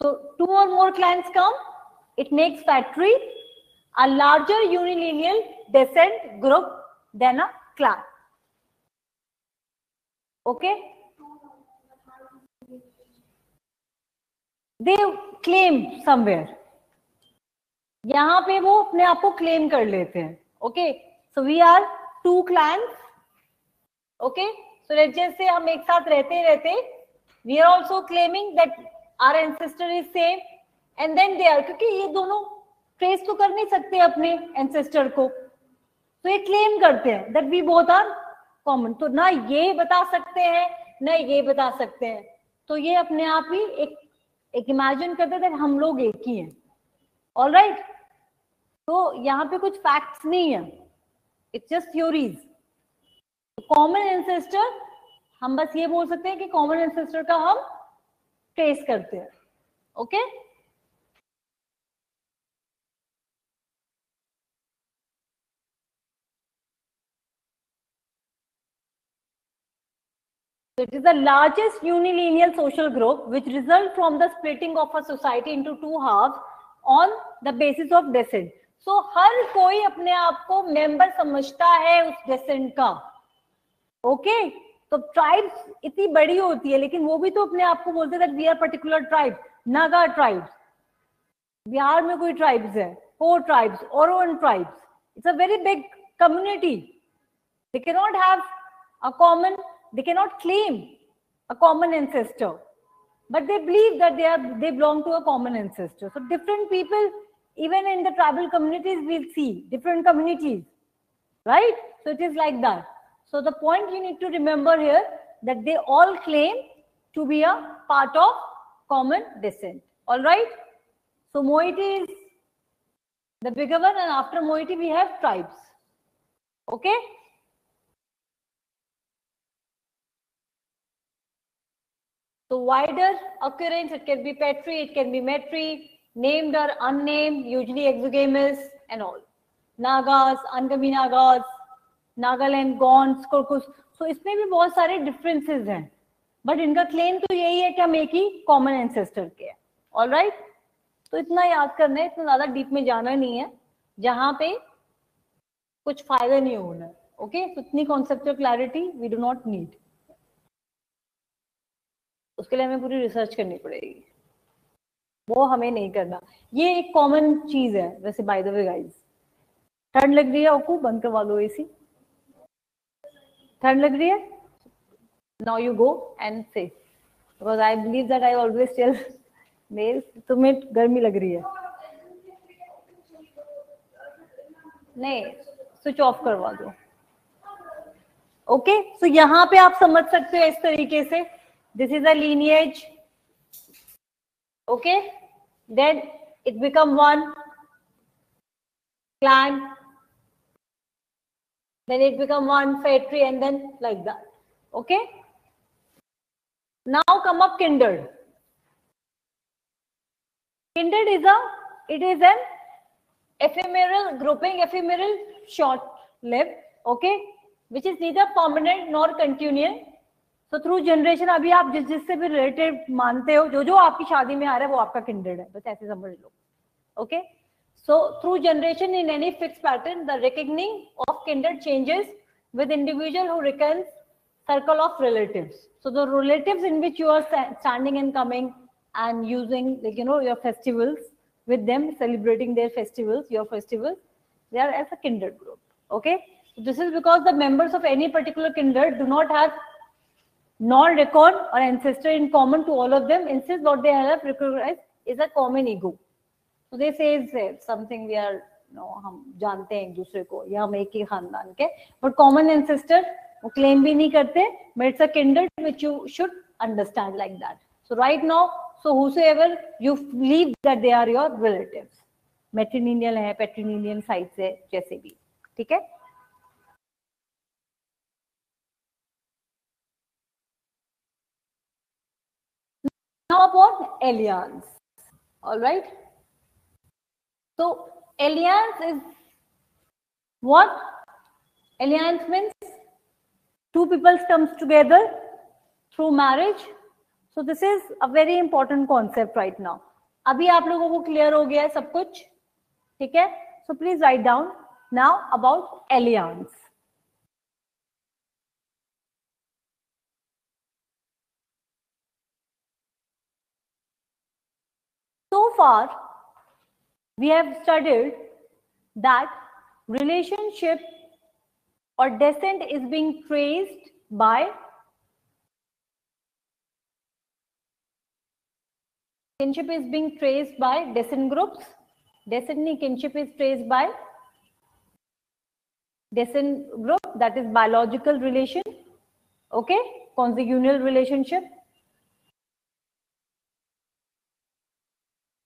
So two or more clans come, it makes phratry, a larger unilineal descent group than a clan. Okay. They claim somewhere. यहाँ पे वो अपने आप को claim कर लेते हैं. Okay. So we are two clans. Okay. So let's just say हम एक साथ रहते we are also claiming that our ancestor is same, and then they are, क्योंकि ये दोनों trace तो कर नहीं सकते अपने ancestor को, तो ये claim करते हैं that we both are common. तो ना ये बता सकते हैं ना ये बता सकते हैं, तो ये अपने आप ही एक imagine करते हैं that हम लोग एक ही हैं. All right. तो यहाँ पे कुछ facts नहीं है, it's just theories. Common ancestor, हम बस ये बोल सकते हैं कि common ancestor का हम trace करते हैं. Okay. So it is the largest unilineal social group which results from the splitting of a society into two halves on the basis of descent. So हर कोई अपने आप को member समझता है उस descent का. ओके तो ट्राइब्स इतनी बड़ी होती है, लेकिन वो भी तो अपने आप को बोलते हैं we are particular tribe. Naga tribes, Bihar में कोई ट्राइब्स है, 4 tribes, Oraon tribes. It's a very big community. They cannot have a common, they cannot claim a common ancestor, but they believe that they belong to a common ancestor. So different people, even in the tribal communities, we'll see different communities, right? So it is like that. So the point you need to remember here that they all claim to be a part of common descent. All right. So moiety is the bigger one, and after moiety we have tribes. Okay. So wider occurrence, it can be petri, it can be metri, named or unnamed, usually exogamous and all. Nagas, Angami Nagas, Nagaland, Gonds, Korkus. So इसमें भी बहुत सारे differences हैं. But इनका claim तो यही है कि हम एक ही common ancestor के हैं. All right? तो इतना याद करना है, इतना ज़्यादा deep में जाना नहीं है, जहाँ पे कुछ फायदा नहीं होना है. Okay? तो इतनी conceptual clarity we do not need. उसके लिए हमें पूरी रिसर्च करनी पड़ेगी, वो हमें नहीं करना. ये एक कॉमन चीज है वैसे. बाय द वे गाइस, ठंड लग रही है आपको, बंद करवा लो एसी. ठंड लग रही है, now you go and say, because I believe that I always tell mail तुम्हें गर्मी लग रही है. नहीं, स्विच ऑफ करवा दो. ओके सो यहाँ पे आप समझ सकते हो इस तरीके से. This is a lineage. Okay, then it become one clan, then it become one phratry, and then like that. Okay, now come up kindred. Kindred is an ephemeral grouping, ephemeral short lived, okay, which is neither permanent nor continual. तो through generation अभी आप जिससे भी related मानते हो, जो आपकी शादी में आ रहा है वो आपका किंडर्ड है, बस ऐसे समझ लो. Okay so through generation in any fix pattern the recognising of kindred changes with individual who reckons circle of relatives. So the relatives in which you are standing and coming and using like your festivals with them, celebrating their festivals, your festivals, they are as a kindred group. Okay, so this is because the members of any particular kindred do not have non-record or ancestor in common to all of them. Instead, what they have recognized is a common ego. So they say something we are, हम जानते हैं एक दूसरे को, या हम एक ही खानदान के, but common ancestor वो claim भी नहीं करते, but it's a kindred which you should understand like that. So right now, so whosoever you believe that they are your relatives, matrilineal है, patrilineal side से, जैसे भी, ठीक है. Now upon alliance. All right. So alliance is what? Alliance means two people comes together through marriage. So this is a very important concept right now. अभी आप लोगों को clear हो गया है सब कुछ, ठीक है? So please write down now about alliance. So far, we have studied that relationship or descent is being traced by kinship is being traced by descent groups. Descent kinship is traced by descent group, that is biological relation. Okay, consanguineal relationship.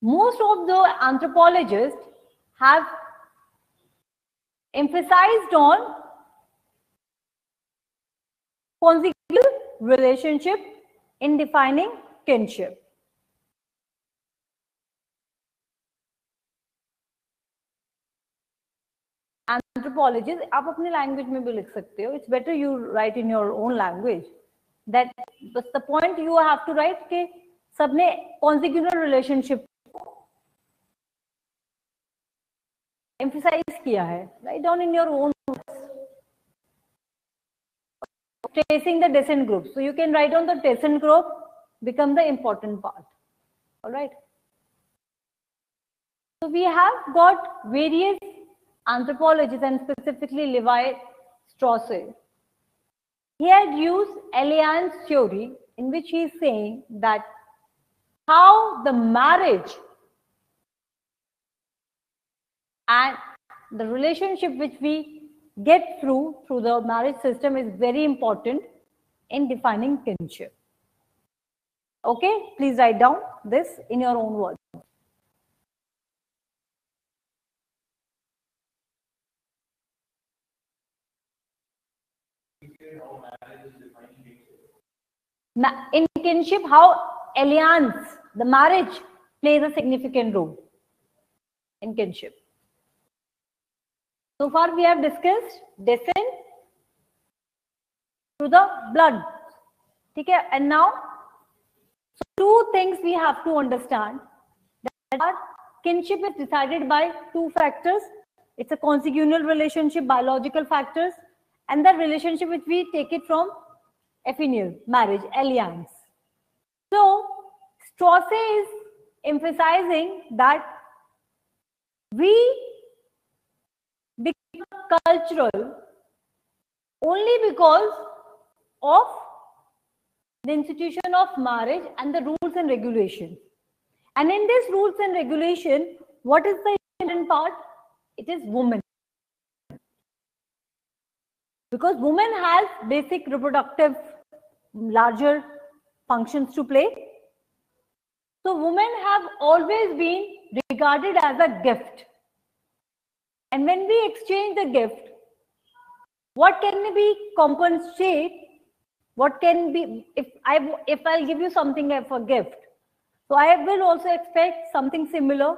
Most of the anthropologists have emphasized on consanguineal relationship in defining kinship. Anthropologists, आप अपने language में भी लिख सकते हो. It's better you write in your own language. That but the point you have to write कि सबने consanguineal relationship emphasize किया है. Write down in your own words. tracing the descent group. So you can write down the descent group, become the important part. All right. So we have got various anthropologists, and specifically Levi-Strauss. He had used alliance theory, in which he is saying that how the marriage and the relationship which we get through the marriage system is very important in defining kinship. Okay, please write down this in your own words. In kinship, how alliance, the marriage, plays a significant role in kinship. So far we have discussed descent through the blood. Okay, and now two things we have to understand, that our kinship is decided by two factors. It's a consanguineal relationship, biological factors, and the relationship which we take it from affinal, marriage, alliance. So Strauss is emphasizing that we become cultural only because of the institution of marriage and the rules and regulations. And in this rules and regulation, what is the important part? It is woman. Because woman has basic reproductive larger functions to play. So women have always been regarded as a gift. And when we exchange the gift, what can be compensate? What can be, if I'll give you something for gift, so I will also expect something similar.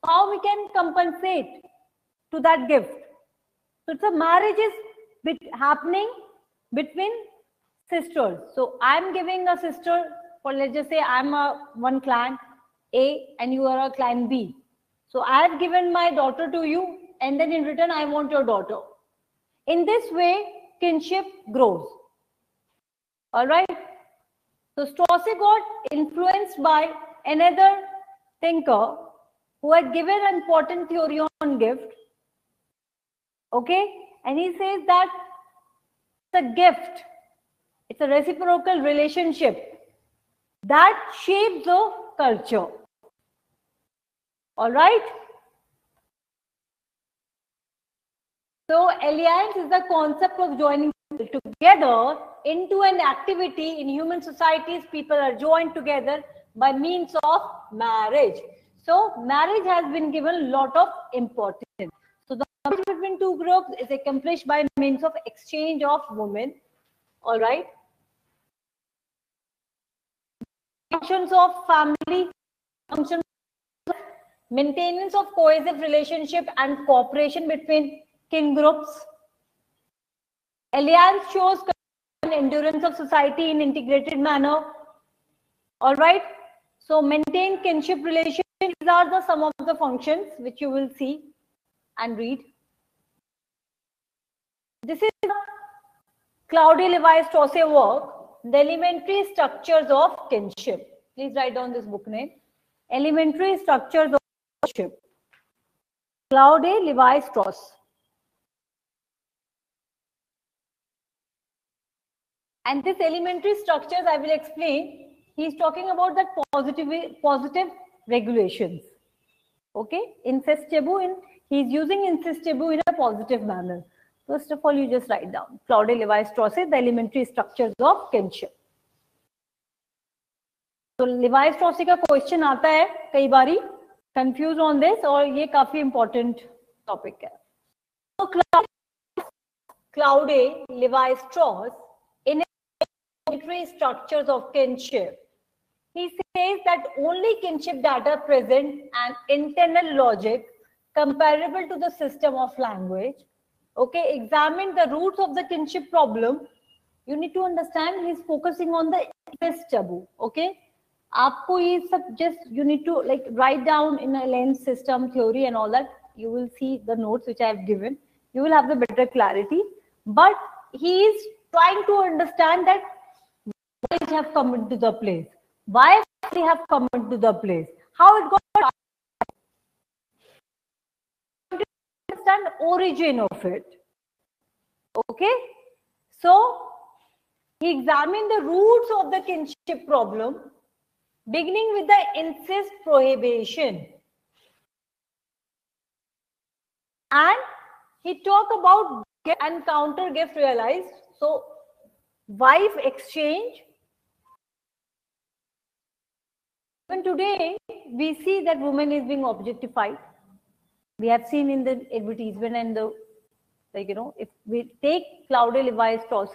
How we can compensate to that gift? So it's a marriage is happening between sisters. So I'm giving a sister, for let's just say I'm a one clan A and you are a clan B. So I have given my daughter to you, and then in return I want your daughter. In this way, kinship grows. All right. So Strauss got influenced by another thinker who had given an important theory on gift. Okay, and he says that it's a gift. It's a reciprocal relationship that shapes the culture. All right. So alliance is the concept of joining people together into an activity. In human societies, people are joined together by means of marriage. So marriage has been given a lot of importance. So the marriage between two groups is accomplished by means of exchange of women. All right. Functions of family, functions of maintenance of cohesive relationship and cooperation between kin groups. Alliance shows endurance of society in integrated manner. All right. So maintain kinship relations. These are some of the functions which you will see and read. This is Claude Levi-Strauss work, The Elementary Structures of Kinship. Please write down this book name. Elementary Structures of Kinship. Claude Levi-Strauss. And this elementary structures I will explain. He is talking about that positive regulations. Okay, incest taboo, he is using incest taboo in a positive manner. First of all, you just write down Claude Levi-Strauss, The Elementary Structures of Kinship. So Levi-Strauss का question आता है कई बारी, confused on this, और ये काफी important topic है. So Claude Levi-Strauss in elementary structures of kinship, he says that only kinship data present an internal logic comparable to the system of language. Okay, examine the roots of the kinship problem. You need to understand he's focusing on the incest taboo. Okay, आपको ये सब just you need to like write down in a lens system theory and all that. You will see the notes which I have given. You will have the better clarity. But he is trying to understand that why it have come into the place, why they have come into the place, how it got to understand origin of it. Okay, so he examined the roots of the kinship problem, beginning with the incest prohibition. And he talked about gift and counter gift realized. So, wife exchange. Even today, we see that woman is being objectified. We have seen in the advertisement and the, like, you know, if we take Claude Levi-Strauss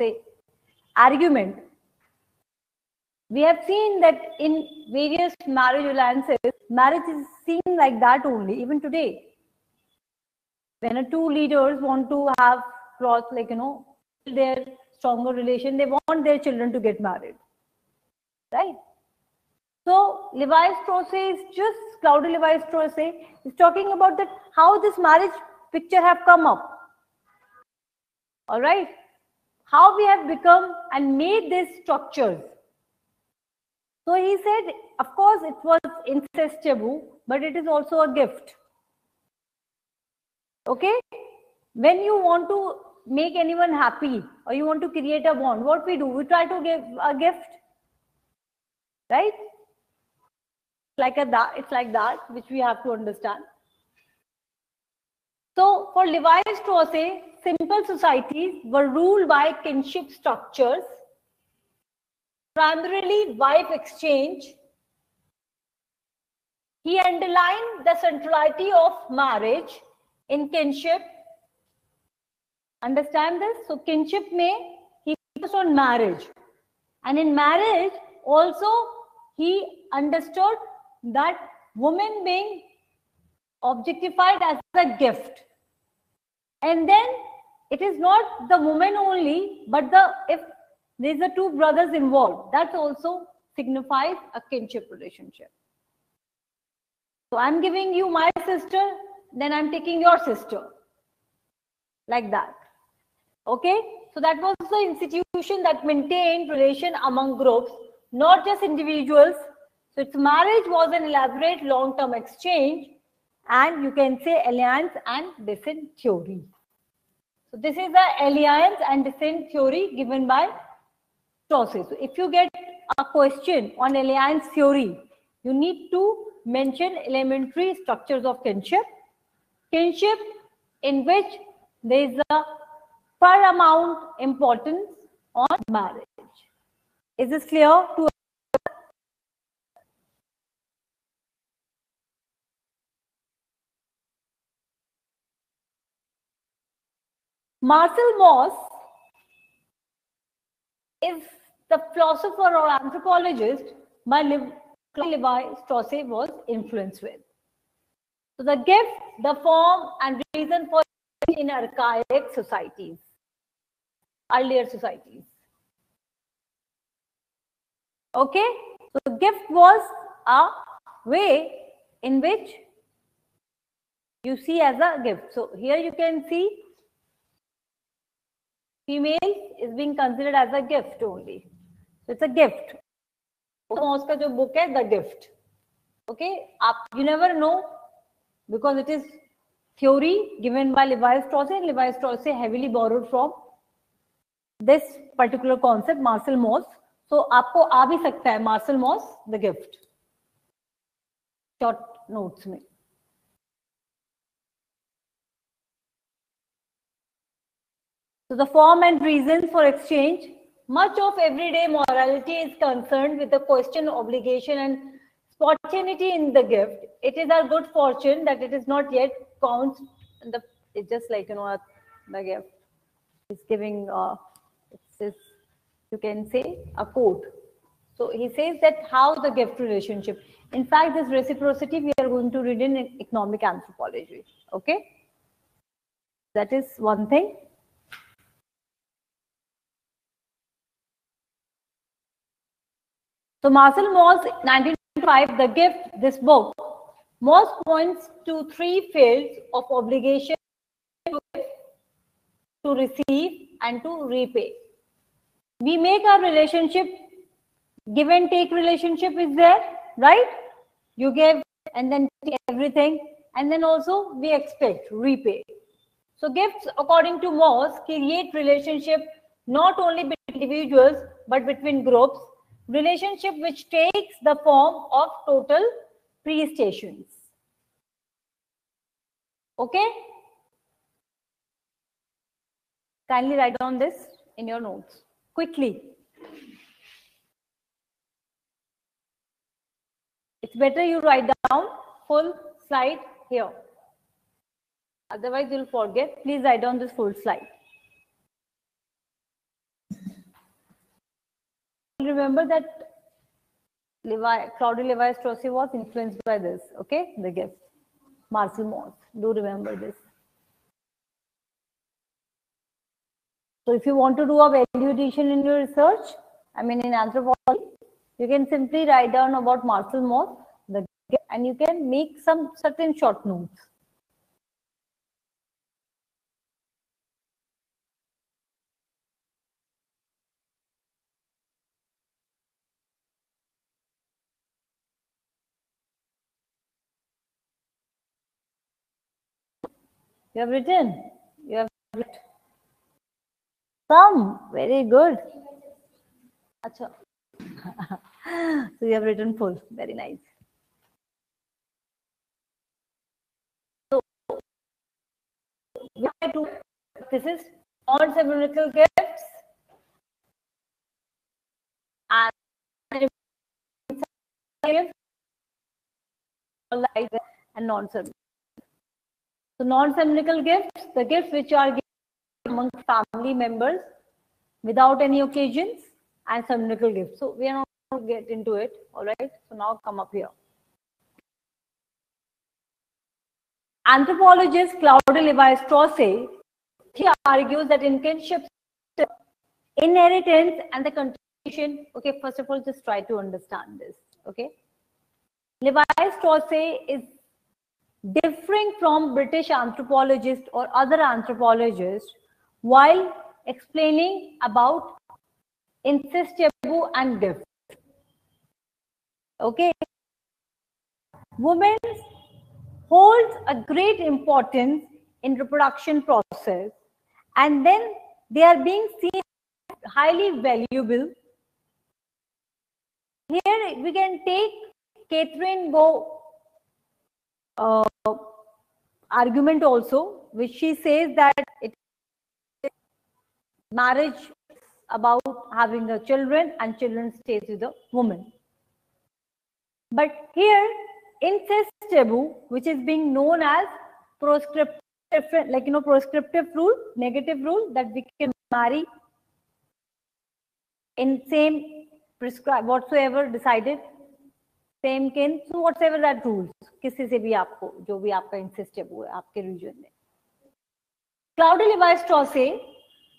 argument, we have seen that in various marriage alliances, marriage is seen like that only, even today. When two leaders want to have cross, like, you know, their stronger relation, they want their children to get married, right? So Levi-Strauss is just, Claude Levi-Strauss is talking about that how this marriage picture have come up. All right, how we have become and made these structures. So he said, of course, it was incest taboo, but it is also a gift. Okay, when you want to make anyone happy or you want to create a bond, what we do? We try to give a gift, right? It's like that, which we have to understand. So for Levi-Strauss, simple societies were ruled by kinship structures, primarily wife exchange. He underlined the centrality of marriage in kinship. Understand this? So kinship he focused on marriage. And in marriage also he understood that woman being objectified as a gift. And then it is not the woman only, but if there's the two brothers involved, that also signifies a kinship relationship. So I'm giving you my sister, then I'm taking your sister, like that. Okay, so that was the institution that maintained relation among groups, not just individuals. So its marriage was an elaborate long-term exchange, and you can say alliance and descent theory. So this is the alliance and descent theory given by Strauss. So if you get a question on alliance theory, you need to mention elementary structures of kinship. Kinship in which there is a paramount importance on marriage. Is this clear to Marcel Mauss is the philosopher or anthropologist by Levi-Strauss was influenced with. So the gift, the form and reason for in archaic societies, earlier societies. Okay, so gift was a way in which you see as a gift. So here you can see female is being considered as a gift only. So it's a gift. Mauss ka jo book hai, The Gift. Okay, you never know, because it is theory given by Levi-Strauss, and Levi-Strauss heavily borrowed from this particular concept, Marcel Mauss. So आपको आ भी सकता है Marcel Mauss, The Gift. Short notes में. So the form and reasons for exchange. Much of everyday morality is concerned with the question of obligation and spontaneity in the gift. It is our good fortune that it is not yet counts. It's just like, you know, the gift is giving, you can say, a quote. So he says that how the gift relationship. In fact, this reciprocity we are going to read in economic anthropology. Okay, that is one thing. So Marcel Mauss, 1995, The Gift, this book, Mauss points to three fields of obligation: to receive and to repay. We make our relationship, give and take relationship is there, right? You give and then take everything, and then also we expect, repay. So gifts, according to Moss, create relationship not only between individuals but between groups, relationship which takes the form of total prestations. Okay? Kindly write down this in your notes quickly. It's better you write down full slide here. Otherwise, you'll forget. Please write down this full slide. Remember that Claude Levi-Strauss was influenced by this. Okay, the gift. Marcel Mauss. Do remember this. So if you want to do a value addition in your research, I mean in anthropology, you can simply write down about Marcel Mauss, the gift, and you can make some certain short notes. You have written. You have written. Some. Very good. Achha. So you have written full. Very nice. So we have to. This is non-symbolical gifts and gifts and non-symbolical. So non-symbolical gifts, the gifts which are given among family members without any occasions, and symbolical gifts. So we are not going to get into it. All right. So now come up here. Anthropologist Claude Levi-Strauss, he argues that in kinship, inheritance and the continuation. Okay, first of all, just try to understand this. Okay, Levi-Strauss is differing from British anthropologists or other anthropologists while explaining about incest, taboo, and gift. Okay, women holds a great importance in reproduction process, and then they are being seen highly valuable. Here we can take Catherine Go argument also, which she says that it is marriage about having the children and children stays with the woman. But here incest taboo, which is being known as proscriptive, like proscriptive rule, negative rule, that we can marry in same prescribed whatsoever decided same kin, so whatever that rules, किसी से भी आपको जो भी आपका incest taboo है आपके region में. Claude Levi-Strauss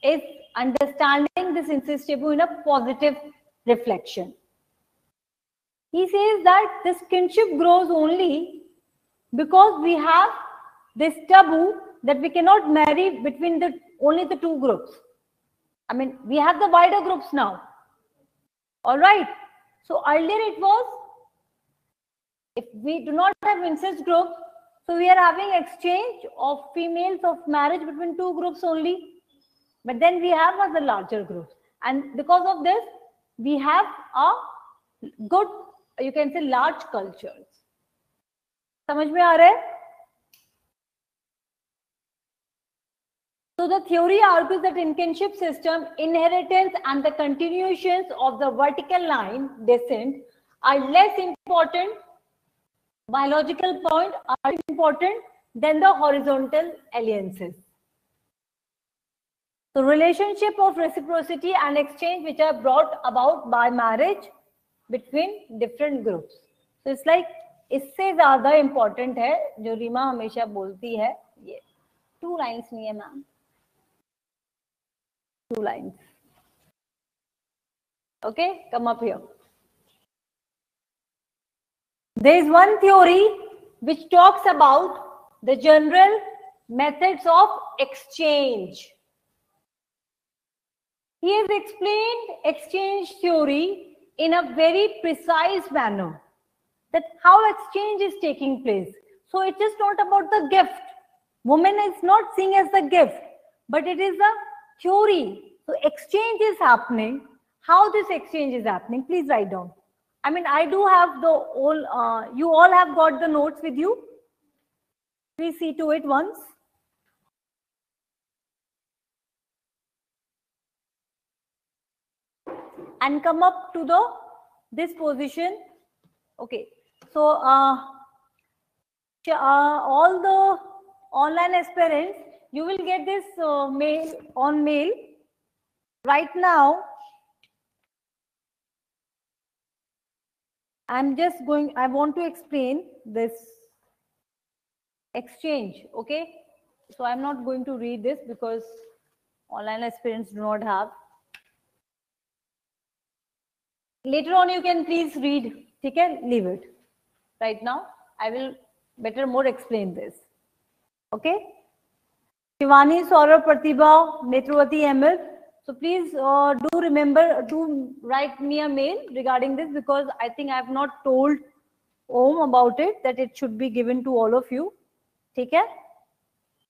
is understanding this incest taboo in a positive reflection. He says that this kinship grows only because we have this taboo that we cannot marry between only the two groups. I mean, we have the wider groups now. All right. So earlier it was, if we do not have incest groups, so we are having exchange of females of marriage between two groups only. But then we have other larger groups. And because of this, we have a good, you can say, large cultures. समझ में आ रहा है? So the theory argues that in kinship system, inheritance and the continuations of the vertical line descent are less important, biological point are important than the horizontal alliances. So relationship of reciprocity and exchange which are brought about by marriage between different groups. So it's like इससे ज्यादा important है जो रीमा हमेशा बोलती है ये 2 lines नहीं है ma'am 2 lines. Okay, come up here. There is one theory which talks about the general methods of exchange. He has explained exchange theory in a very precise manner, that how exchange is taking place. So it is not about the gift. Woman is not seen as the gift, but it is a theory. So exchange is happening. How this exchange is happening, please write down. I mean, I do have the all, you all have got the notes with you. Please see to it once. And come up to this position. Okay. So all the online aspirants, you will get this mail on mail right now. I want to explain this exchange. Okay. So I'm not going to read this because online aspirants do not have. Later on, you can please read. Okay, leave it. Right now, I will better more explain this. Okay. Shivani, Saurabh, Pratibha, Netravati, ML. So please do remember to write me a mail regarding this, because I think I have not told Om about it, that it should be given to all of you. Take care.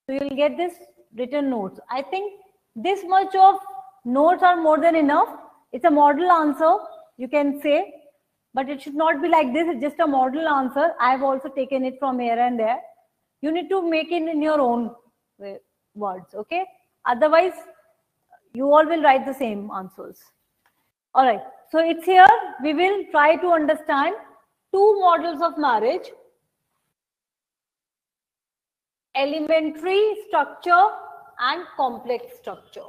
So you will get this written notes. I think this much of notes are more than enough. It's a model answer, you can say, but it should not be like this. It's just a model answer. I have also taken it from here and there. You need to make it in your own words, okay? Otherwise, you all will write the same answers. All right. So it's here. We will try to understand two models of marriage: elementary structure and complex structure.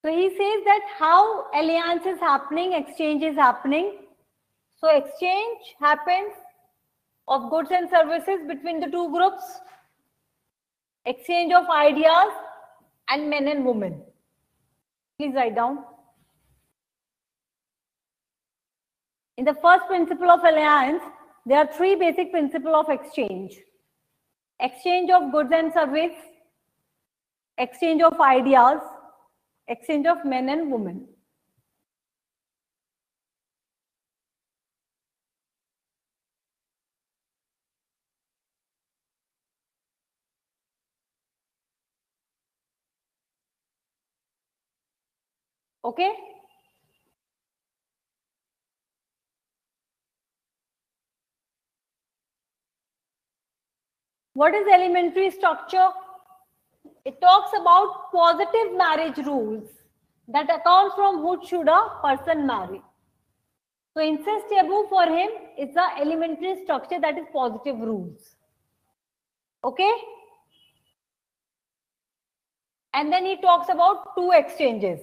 So he says that how alliance is happening, exchange is happening. So exchange happens of goods and services between the two groups, exchange of ideas, and men and women. Please write down. In the first principle of alliance, there are three basic principles of exchange: exchange of goods and service, exchange of ideas, exchange of men and women. Okay? What is elementary structure? It talks about positive marriage rules that account from who should a person marry. So incest taboo for him is the elementary structure, that is positive rules. Okay? And then he talks about two exchanges.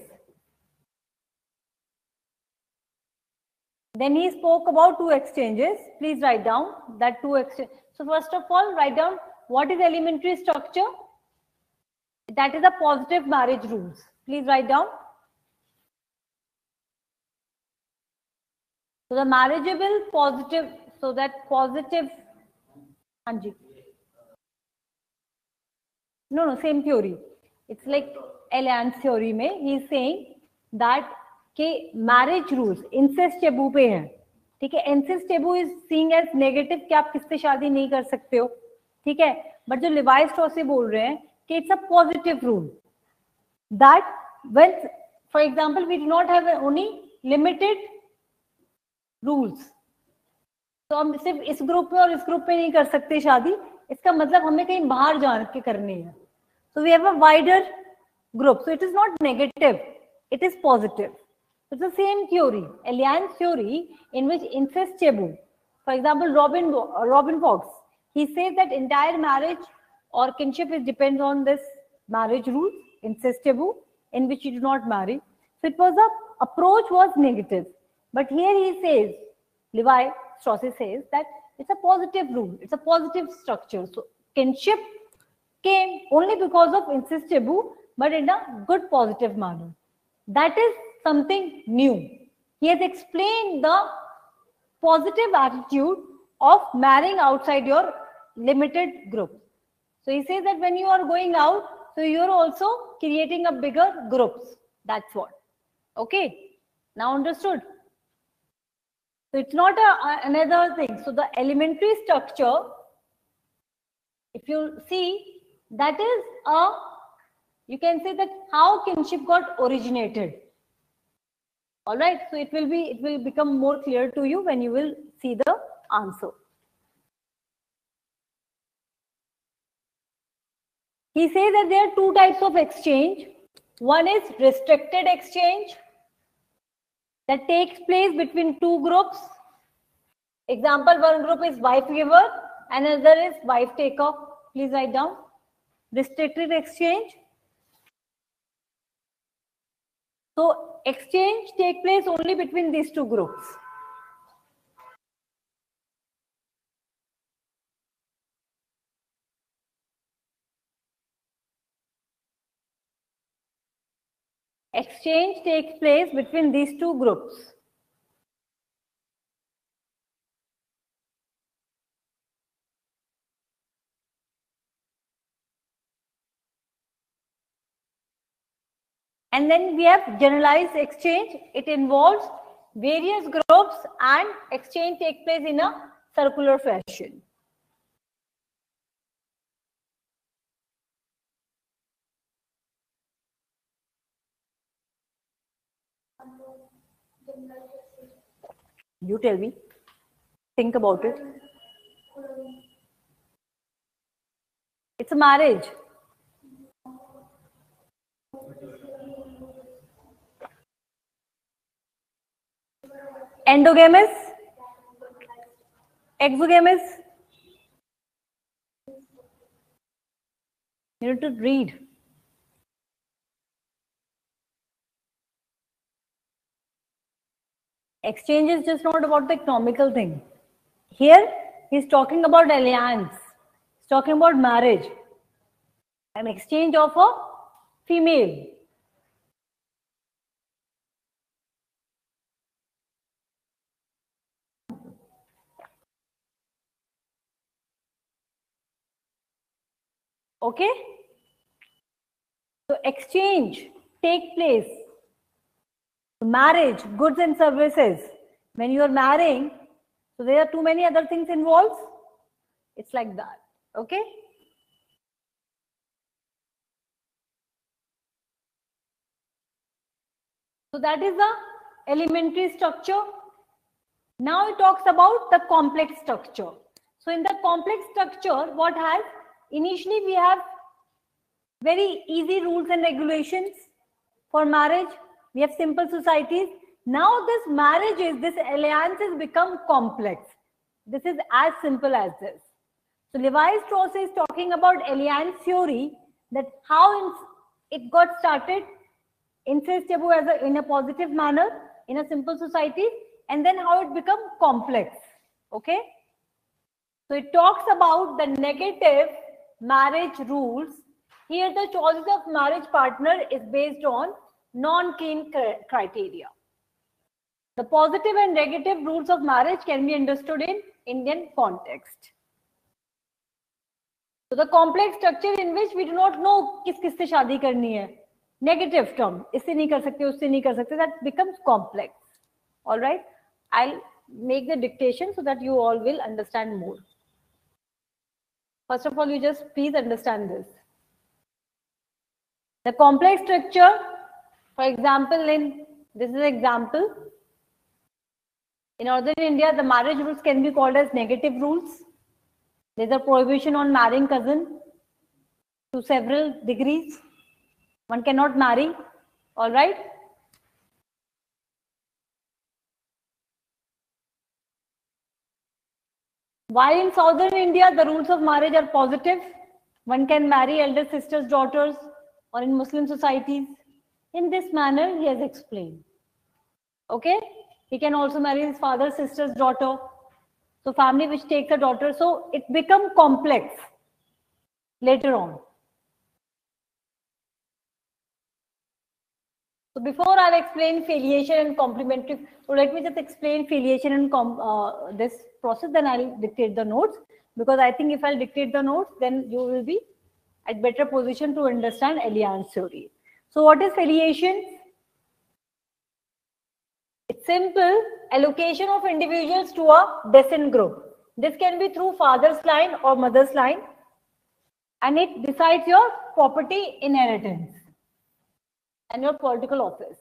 Then he spoke about two exchanges. Please write down that two exchanges. So first of all, write down what is elementary structure. That is a positive marriage rules. Please write down. So the marriageable positive, so that positive, Anji. No, same theory. It's like alliance theory mein he is saying that के marriage rules incest taboo पे है, ठीक है? incest taboo is seen as negative कि आप किससे शादी नहीं कर सकते हो, ठीक है? बट जो लिवाइस स्ट्रॉसे बोल रहे हैं कि it's a positive rule that when, for example, we do not have only limited rules, तो हम सिर्फ इस ग्रुप में और इस ग्रुप में नहीं कर सकते शादी, इसका मतलब हमें कहीं बाहर जा के करनी है. So we have a wider group. So it is not negative, it is positive. It's the same theory, alliance theory, in which incest taboo. For example, Robin Fox, he says that entire marriage or kinship is depends on this marriage rule, incest taboo, in which you do not marry. So it was a approach was negative, but here he says, Levi Strauss says that it's a positive rule, it's a positive structure. So kinship came only because of incest taboo, but in a good positive manner. That is something new. He has explained the positive attitude of marrying outside your limited group. So he says that when you are going out, so you're also creating a bigger groups. That's what. Okay. Now understood? So it's not another thing. So the elementary structure, if you see, that is you can say that how kinship got originated. All right. So it will become more clear to you when you will see the answer. He says that there are two types of exchange. One is restricted exchange that takes place between two groups. Example, one group is wife giver and another is wife taker. Please write down. Restricted exchange. So exchange takes place only between these two groups. Exchange takes place between these two groups. And then we have generalized exchange. It involves various groups and exchange takes place in a circular fashion. You tell me. Think about it. It's a marriage. Endogamous, exogamous. You need to read. Exchange is just not about the economical thing. Here, he's talking about alliance. He's talking about marriage. An exchange of a female. Okay? So exchange take place. Marriage, goods and services. When you are marrying, so there are too many other things involved. It's like that. Okay? So that is the elementary structure. Now it talks about the complex structure. So in the complex structure, what has? Initially we have very easy rules and regulations for marriage. We have simple societies. Now this marriages, this alliances become complex. This is as simple as this. So Levi-Strauss is talking about alliance theory, that how it got started, incest taboo in a positive manner in a simple society, and then how it become complex. Okay? So it talks about the negative marriage rules. Here the choice of marriage partner is based on non-keen criteria. The positive and negative rules of marriage can be understood in Indian context. So the complex structure in which we do not know किस से शादी करनी है. Negative term, इससे नहीं कर सकते, उससे नहीं कर सकते, that becomes complex. All right, I'll make the dictation so that you all will understand more. First of all, you just please understand this. The complex structure, for example, this is an example. In northern India, the marriage rules can be called as negative rules. There's a prohibition on marrying cousin to several degrees. One cannot marry. All right. While in southern India, the rules of marriage are positive. One can marry elder sisters' daughters, or in Muslim societies. In this manner, he has explained. Okay? He can also marry his father's sister's daughter. So family which takes a daughter. So it becomes complex later on. So before I'll explain filiation and complementary, so let me just explain filiation and this process, then I'll dictate the notes, because I think if I'll dictate the notes, then you will be at better position to understand Elian's theory. So what is filiation? It's simple allocation of individuals to a descent group. This can be through father's line or mother's line, and it decides your property inheritance and your political office.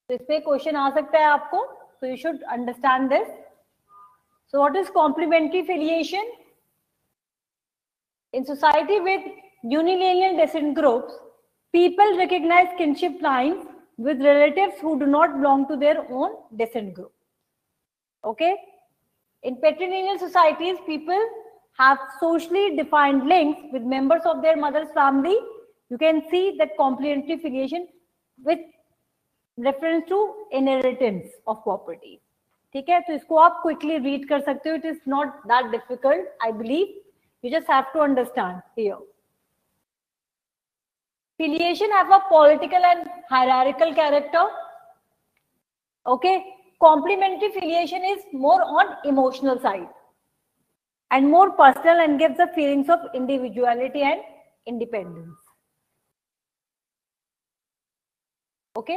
So इसमें question आ सकता है आपको, so you should understand this. So what is complementary filiation? In society with unilineal descent groups, people recognize kinship lines with relatives who do not belong to their own descent group. Okay? In patrilineal societies, people have socially defined links with members of their mother's family. You can see that complementary filiation with reference to inheritance of property. ठीक है, तो इसको आप quickly read कर सकते हो. It is not that difficult, I believe. You just have to understand here. Filiation have a political and hierarchical character. Okay, complementary filiation is more on emotional side and more personal and gives the feelings of individuality and independence. Okay,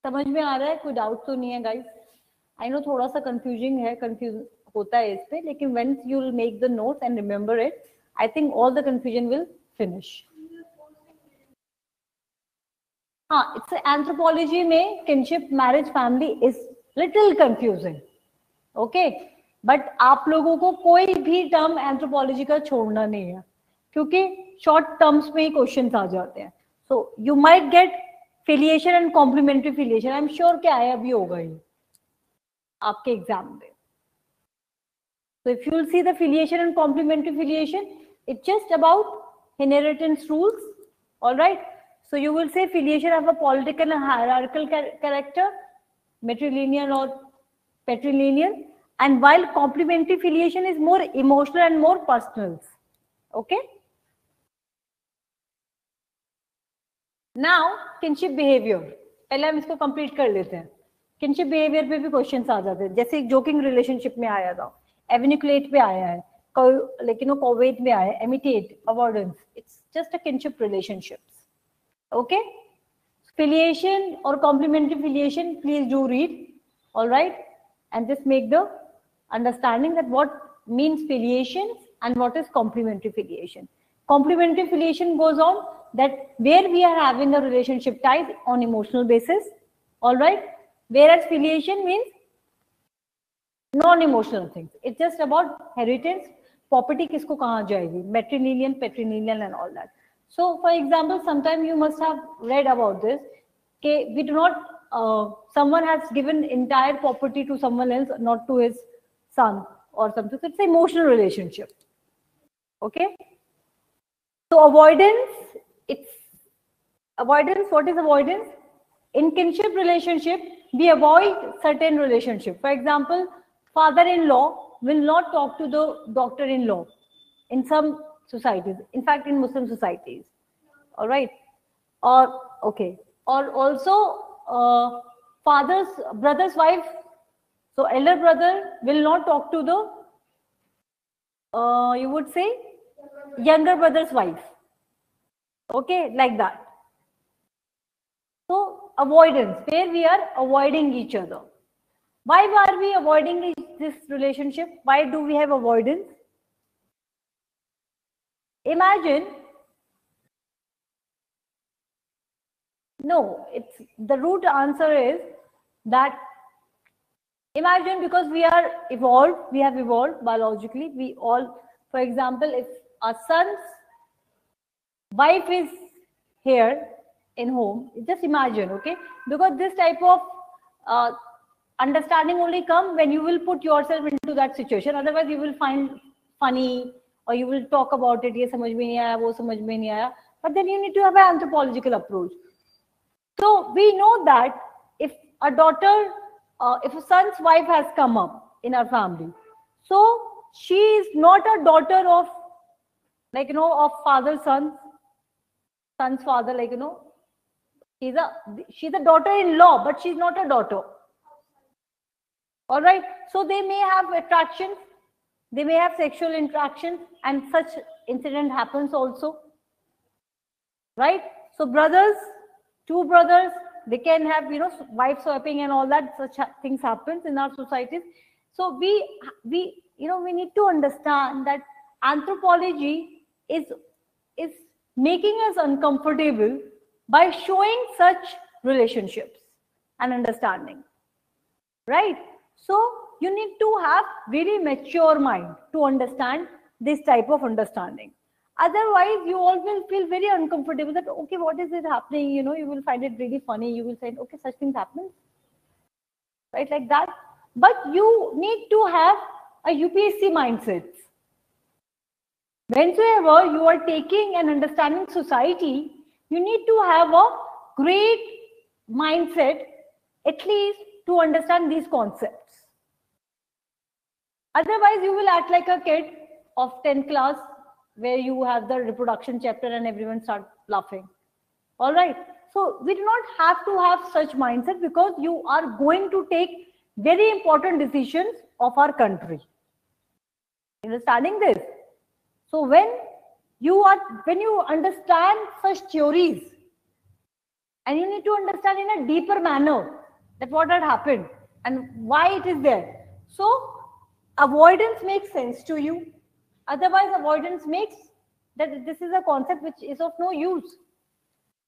समझ में आ रहा है? कोई doubt तो नहीं है guys? I know थोड़ा सा कंफ्यूजिंग है, कंफ्यूज होता है इस पे, लेकिन when you will make the notes and remember it, I think all the confusion will finish. हाँ, इट्स एंथ्रोपोलॉजी में kinship marriage family is little confusing. Okay, but आप लोगों को कोई भी टर्म एंथ्रोपोलॉजी का छोड़ना नहीं है, क्योंकि शॉर्ट टर्म्स में ही क्वेश्चंस आ जाते हैं. So you might get filiation and complementary filiation. I am sure क्या है, अभी होगा ही आपके एग्जाम में. So if you will see the filiation and complementary filiation, it's just about inheritance rules. All right. So you will say filiation have a political and hierarchical character, matrilineal or patrilineal, and while complementary filiation is more emotional and more personal. Okay. Now kinship behavior. पहले हम इसको complete कर लेते हैं. Kinship behaviour पे भी questions आ जाते हैं, जैसे जोकिंग रिलेशनशिप में आया था, एविनिकुलेट पे आया है, लेकिन वो कोवेट में आया है, एमिटेट, avoidance. It's just a kinship relationships. Okay, filiation और complementary filiation please do read. Alright, and just make the understanding that what means filiation and what is complementary filiation. Complementary filiation goes on that where we are having a relationship ties on emotional basis, all right, whereas filiation means non-emotional things. It's just about inheritance, property किसको कहाँ जाएगी, matrilineal, patrilineal and all that. So for example, sometime you must have read about this, okay, we do not someone has given entire property to someone else, not to his son or something. So it's an emotional relationship. Okay, so avoidance. It's avoidance. What is avoidance? In kinship relationship, we avoid certain relationship. For example, father-in-law will not talk to the daughter-in-law in some societies. In fact, in Muslim societies. All right. Or okay. Or also, brother's wife. So elder brother will not talk to the, you would say, younger brother's wife. Okay, like that. So avoidance, where we are avoiding each other. Why are we avoiding this relationship? Why do we have avoidance? Imagine, no, it's the root answer is that imagine, because we are evolved, we have evolved biologically, we all, for example, if our son's wife is here in home, just imagine, okay, because this type of understanding only come when you will put yourself into that situation. Otherwise you will find funny or you will talk about it, ye samajh mein nahi aaya, wo samajh mein nahi aaya. But then you need to have an anthropological approach. So we know that if a daughter, if a son's wife has come up in our family, so she is not a daughter of, like, of father's son's father, like, She's a daughter-in-law, but she's not a daughter. All right. So they may have attractions, they may have sexual interactions, and such incident happens also. Right. So brothers, two brothers, they can have, you know, wife swapping and all that. Such things happens in our societies. So we need to understand that anthropology is making us uncomfortable by showing such relationships and understanding. Right. So you need to have very mature mind to understand this type of understanding. Otherwise, you all will feel very uncomfortable that, okay, what is it happening? You know, you will find it really funny. You will say, okay, such things happen. Right, like that. But you need to have a UPSC mindset. Whenever you are taking and understanding society, you need to have a great mindset, at least to understand these concepts. Otherwise, you will act like a kid of 10th class where you have the reproduction chapter and everyone starts laughing. All right. So we do not have to have such mindset, because you are going to take very important decisions of our country. Understanding this? So when you understand such theories, and you need to understand in a deeper manner that what had happened and why it is there. So avoidance makes sense to you. Otherwise, avoidance makes that this is a concept which is of no use.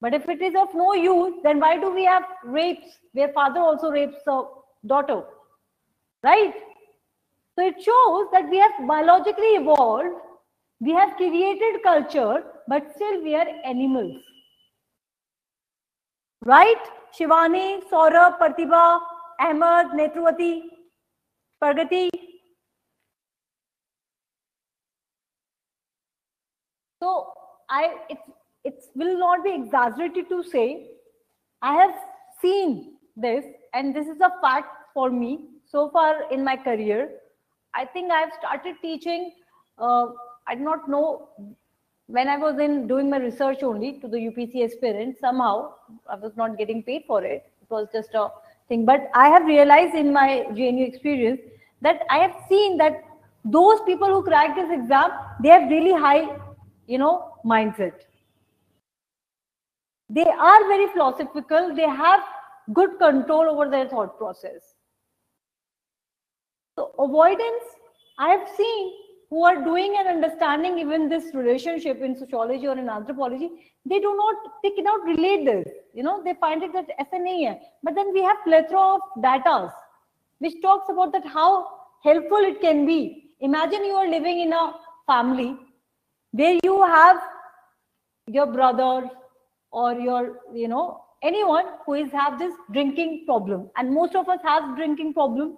But if it is of no use, then why do we have rapes where father also rapes the daughter? Right? So it shows that we have biologically evolved, we have created culture, but still we are animals. Right? Shivani, Saurabh, Pratibha, Ahmed, Netruvati, Pragati. So it will not be exaggerated to say, I have seen this, and this is a fact for me so far in my career. I think I have started teaching, I do not know, when I was doing my research only to the UPSC aspirants, somehow I was not getting paid for it. It was just a thing. But I have realized in my JNU experience that I have seen that those people who crack this exam, they have really high, mindset. They are very philosophical. They have good control over their thought process. So avoidance, I have seen who are doing and understanding even this relationship in sociology or in anthropology, they cannot relate this. They find it that SNA. But then we have plethora of data which talks about that how helpful it can be. Imagine you are living in a family where you have your brother or your, anyone who have this drinking problem. And most of us have drinking problem,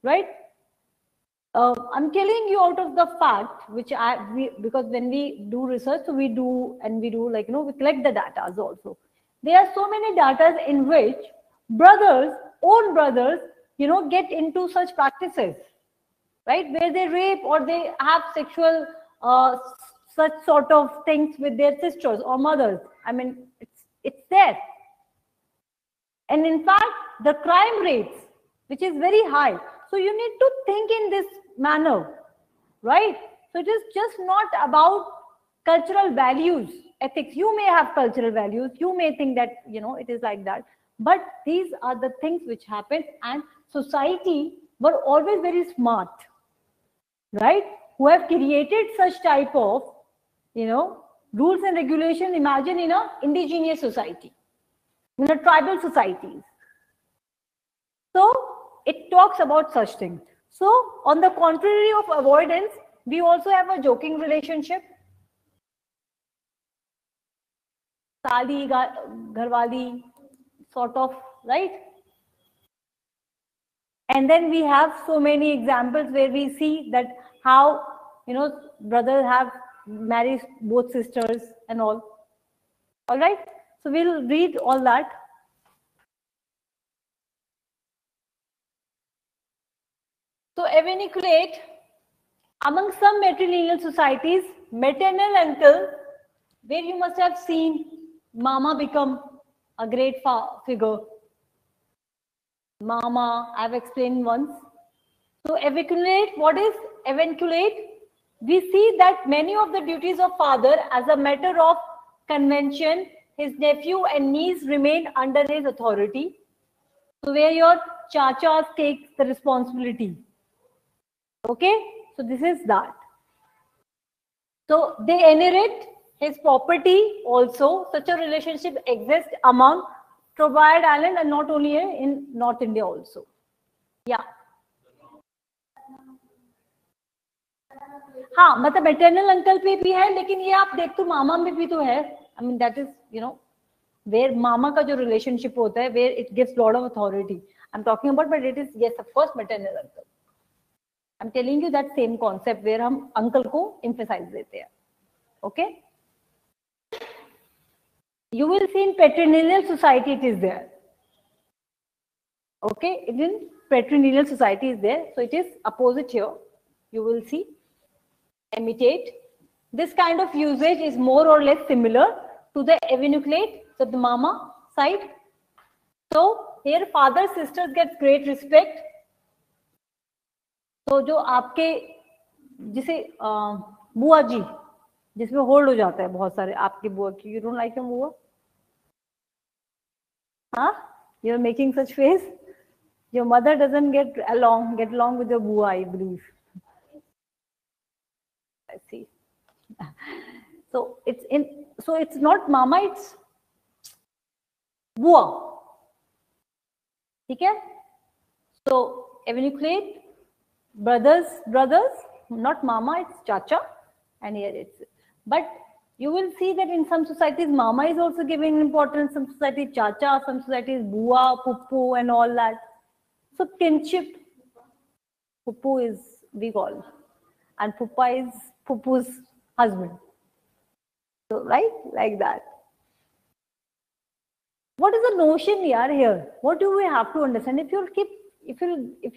right? I'm telling you out of the fact, because when we do research, so we collect the data also. There are so many data in which own brothers, get into such practices, right? Where they rape or they have sexual, such sort of things with their sisters or mothers. I mean, it's there. And in fact, the crime rates, which is very high. So you need to think in this manner, right? So it is just not about cultural values, ethics. You may have cultural values. You may think that, it is like that. But these are the things which happen, and society were always very smart, right? Who have created such type of, rules and regulations. Imagine in a indigenous society, in a tribal societies. So it talks about such things. So on the contrary of avoidance, we also have a joking relationship. Sali, Gharwali, sort of, right? And then we have so many examples where we see that how, brothers have married both sisters and all. All right. So we'll read all that. So evaluate among some matrilineal societies, maternal uncle, where you must have seen mama become a great figure. Mama, I've explained once. So evinculate, what is evinculate? We see that many of the duties of father as a matter of convention, his nephew and niece remain under his authority. So where your chachas take the responsibility. Okay, so this is that. So they inherit his property also. Such a relationship exists among Trobriand Island and not only in North India also. Yeah. हाँ, मतलब maternal uncle पे भी है, लेकिन ये आप देख तो मामा में भी तो है. I mean that is, you know, where मामा का जो relationship होता है, where it gives lot of authority. I'm talking about, but it is yes, of course, maternal uncle. I'm telling you that same concept where हम uncle को emphasize देते हैं. Okay? You will see in patrilineal society it is there. Okay, in patrilineal society is there, so it is opposite here. You will see. Imitate. This kind of usage is more or less similar to the evinucleate, so the mama side. So here father sisters get great respect. So जो आपके जिसे बुआ जी जिसमें hold हो जाता है बहुत सारे आपके बुआ की, you don't like your बुआ? हाँ, you're making such face. Your mother doesn't get along with your buआ, I believe. I see. So it's not mama, it's buआ. ठीक है? So evinucleate, brothers, not mama, it's chacha, and here it's. But you will see that in some societies, mama is also given importance. Some societies, chacha. Some societies, buआ, puppu, and all that. So kinship, puppu is we call, and puppa is puppu's husband. So right, like that. What is the notion here? What do we have to understand? If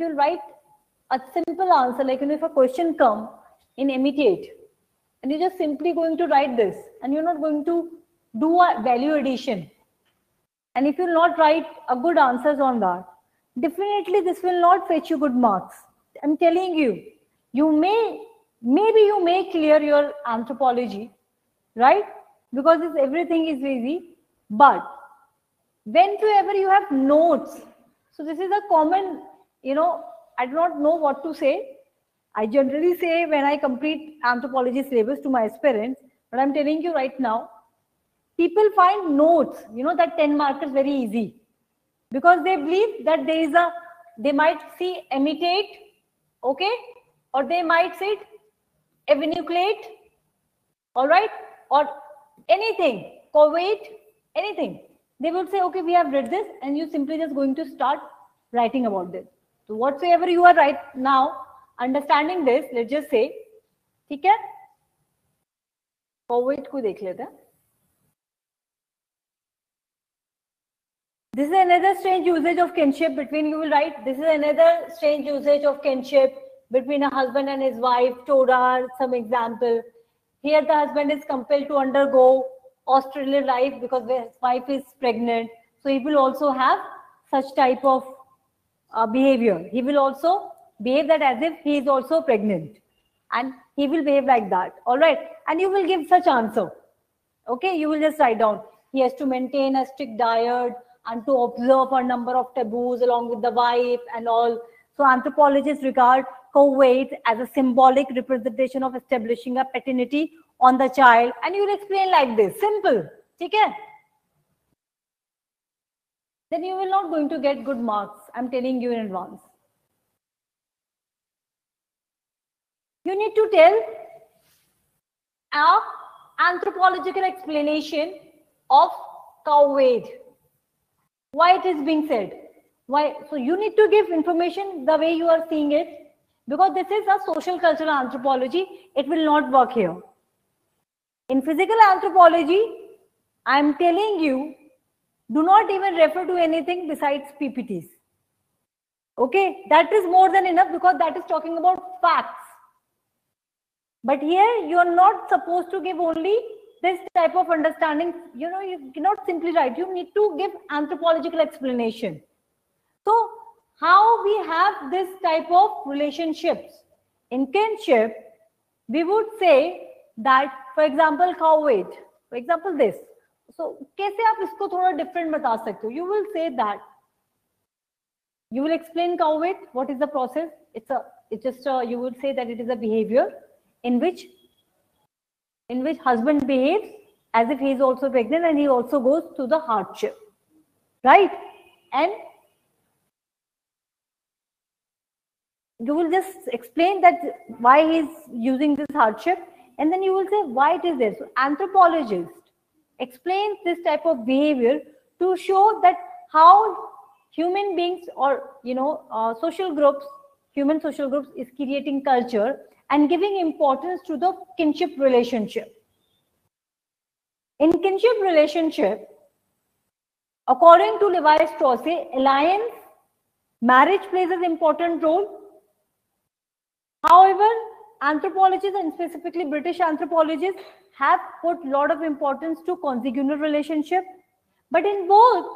you'll write a simple answer, like if a question come in imitate, and you're just simply going to write this, and you're not going to do a value addition, and if you'll not write a good answers on that, definitely this will not fetch you good marks. I'm telling you, maybe you may clear your anthropology, right? Because everything is easy, but whenever you have notes, so this is a common, I do not know what to say. I generally say when I complete anthropology syllabus to my aspirants, but I'm telling you right now, people find notes, that 10 markers very easy, because they believe that they might see imitate, okay, or they might say evinucleate, all right, or anything, covet, anything. They would say, okay, we have read this, and you simply just going to start writing about this. So whatsoever you are right now, understanding this, let's just say, ठीक है? Covet को देख लेते हैं. This is another strange usage of kinship between, you will write, this is another strange usage of kinship between a husband and his wife. Torah, some example. Here the husband is compelled to undergo Australian life because his wife is pregnant. So he will also have such type of behavior. He will also behave that as if he is also pregnant. And he will behave like that. All right. And you will give such answer. Okay. You will just write down. He has to maintain a strict diet and to observe a number of taboos along with the wife and all. So anthropologists regard covet as a symbolic representation of establishing a paternity on the child, and you will explain like this, simple, okay? Then you will not going to get good marks. I'm telling you in advance. You need to tell an anthropological explanation of covet. Why it is being said? Why? So you need to give information the way you are seeing it, because this is a social cultural anthropology. It will not work here. In physical anthropology, I am telling you, do not even refer to anything besides PPTs. Okay, that is more than enough, because that is talking about facts. But here you are not supposed to give only this type of understanding, you cannot simply write. You need to give anthropological explanation. So how we have this type of relationships in kinship, we would say that, for example, cow weight, for example, this. So कैसे आप इसको थोड़ा different बता सकते हो? You will say that. You will explain cow weight. What is the process? You would say that it is a behavior in which husband behaves as if he is also pregnant and he also goes through the hardship, right? And you will just explain that why he is using this hardship, and then you will say why it is there. So anthropologist explains this type of behavior to show that how human beings or social groups, human social groups is creating culture and giving importance to the kinship relationship. In kinship relationship, according to Levi-Strauss, alliance, marriage plays an important role. However, anthropologists, and specifically British anthropologists, have put a lot of importance to conjugal relationship. But in both,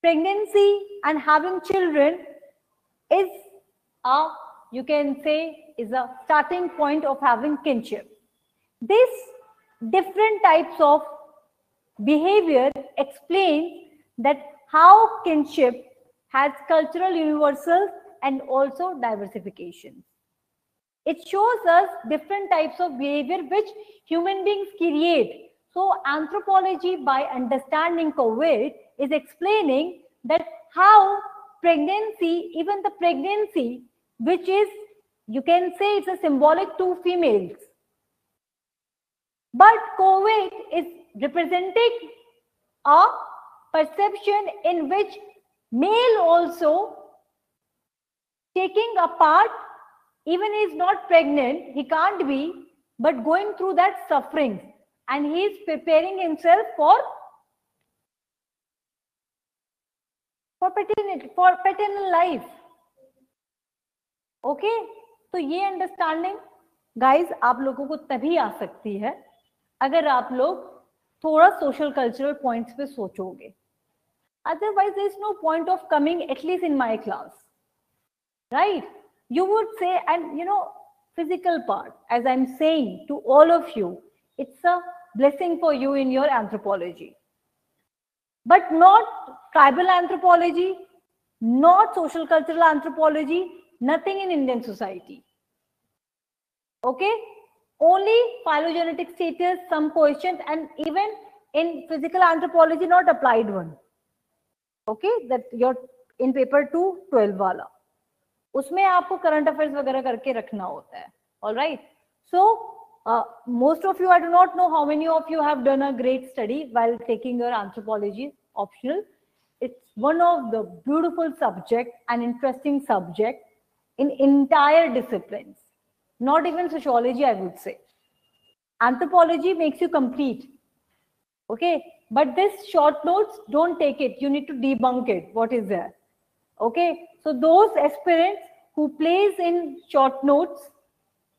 pregnancy and having children is you can say, is a starting point of having kinship. This different types of behavior explain that how kinship has cultural universals and also diversification. It shows us different types of behavior which human beings create. So anthropology, by understanding COVID, is explaining that how pregnancy, even the pregnancy, which is, you can say it's a symbolic to females, but COVID is representing a perception in which male also taking a part, even he is not pregnant, he can't be, but going through that suffering, and he is preparing himself for paternity, for paternal life. Okay, तो ये understanding guys आप लोगों को तभी आ सकती है अगर आप लोग थोड़ा सोशल कल्चरल पॉइंट्स पे सोचोगे. Otherwise, there is no point of coming, at least in my class, right? You would say, and physical part, as I'm saying to all of you, it's a blessing for you in your anthropology, but not tribal anthropology, not social cultural anthropology, nothing in Indian society. Okay, only phylogenetic status, some questions, and even in physical anthropology, not applied one. Okay, that you're in paper 212 वाला, उसमें आपको current affairs वगैरह करके रखना होता है. All right. So most of you, I do not know how many of you have done a great study while taking your anthropology optional. It's one of the beautiful subject and interesting subject in entire disciplines. Not even sociology, I would say. Anthropology makes you complete. Okay, but this short notes, don't take it. You need to debunk it. What is there? Okay, so those aspirants who place in short notes,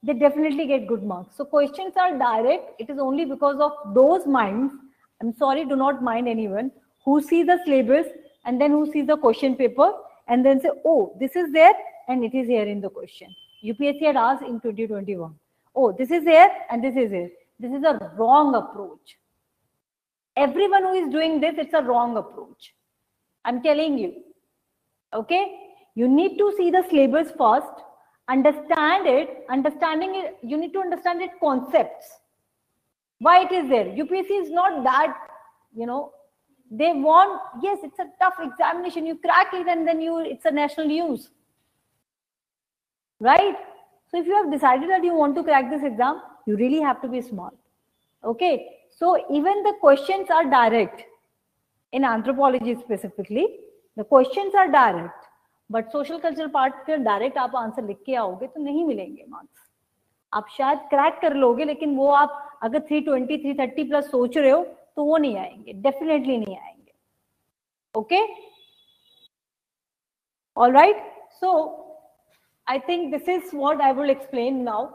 they definitely get good marks. So questions are direct. It is only because of those minds, I'm sorry, do not mind anyone, who see the syllabus and then who sees the question paper and then say, oh, this is there and it is here in the question. UPSC had asked in 2021. Oh, this is here and this is here. This is a wrong approach. Everyone who is doing this, it's a wrong approach. I'm telling you. Okay? You need to see the syllabus first, understand it, understanding it, you need to understand its concepts. Why it is there. UPSC is not that, they want, yes, it's a tough examination, you crack it and then it's a national news. Right? So if you have decided that you want to crack this exam, you really have to be smart. Okay? So even the questions are direct. In anthropology specifically, the questions are direct. But social cultural part फिर direct आप answer लिख के आओगे तो नहीं मिलेंगे marks. आप शायद क्रैक कर लोगे, लेकिन वो आप अगर 320 330 प्लस सोच रहे हो तो वो नहीं आएंगे, डेफिनेटली नहीं आएंगे. Okay, alright. So I think this is what I will explain now.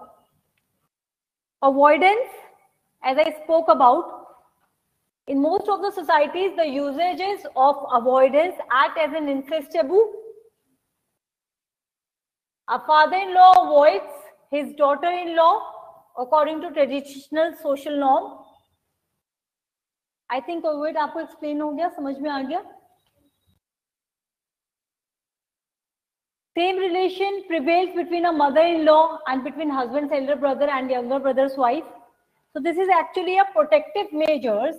Avoidance, as I spoke about, in most of the societies, the usages of avoidance act as an incest taboo. A father-in-law avoids his daughter-in-law according to traditional social norm. I think avoid आपको explain हो गया, समझ में आ गया? Same relation prevails between a mother-in-law and between husband's elder brother and younger brother's wife. So this is actually a protective measures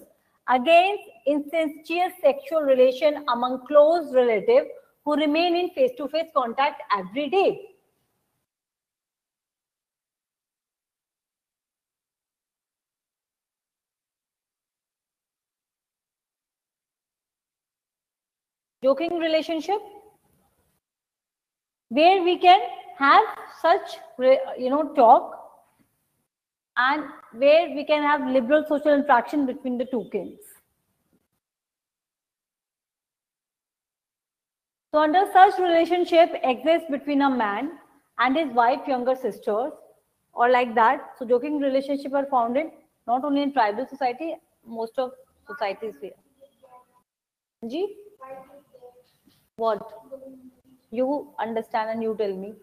against incestuous sexual relation among close relatives who remain in face-to-face contact every day. Joking relationship, where we can have such talk, and where we can have liberal social interaction between the two kins. So under such relationship exists between a man and his wife, younger sisters, or like that. So joking relationship are found in not only in tribal society, most of societies here. Ji? What? You understand and you tell me.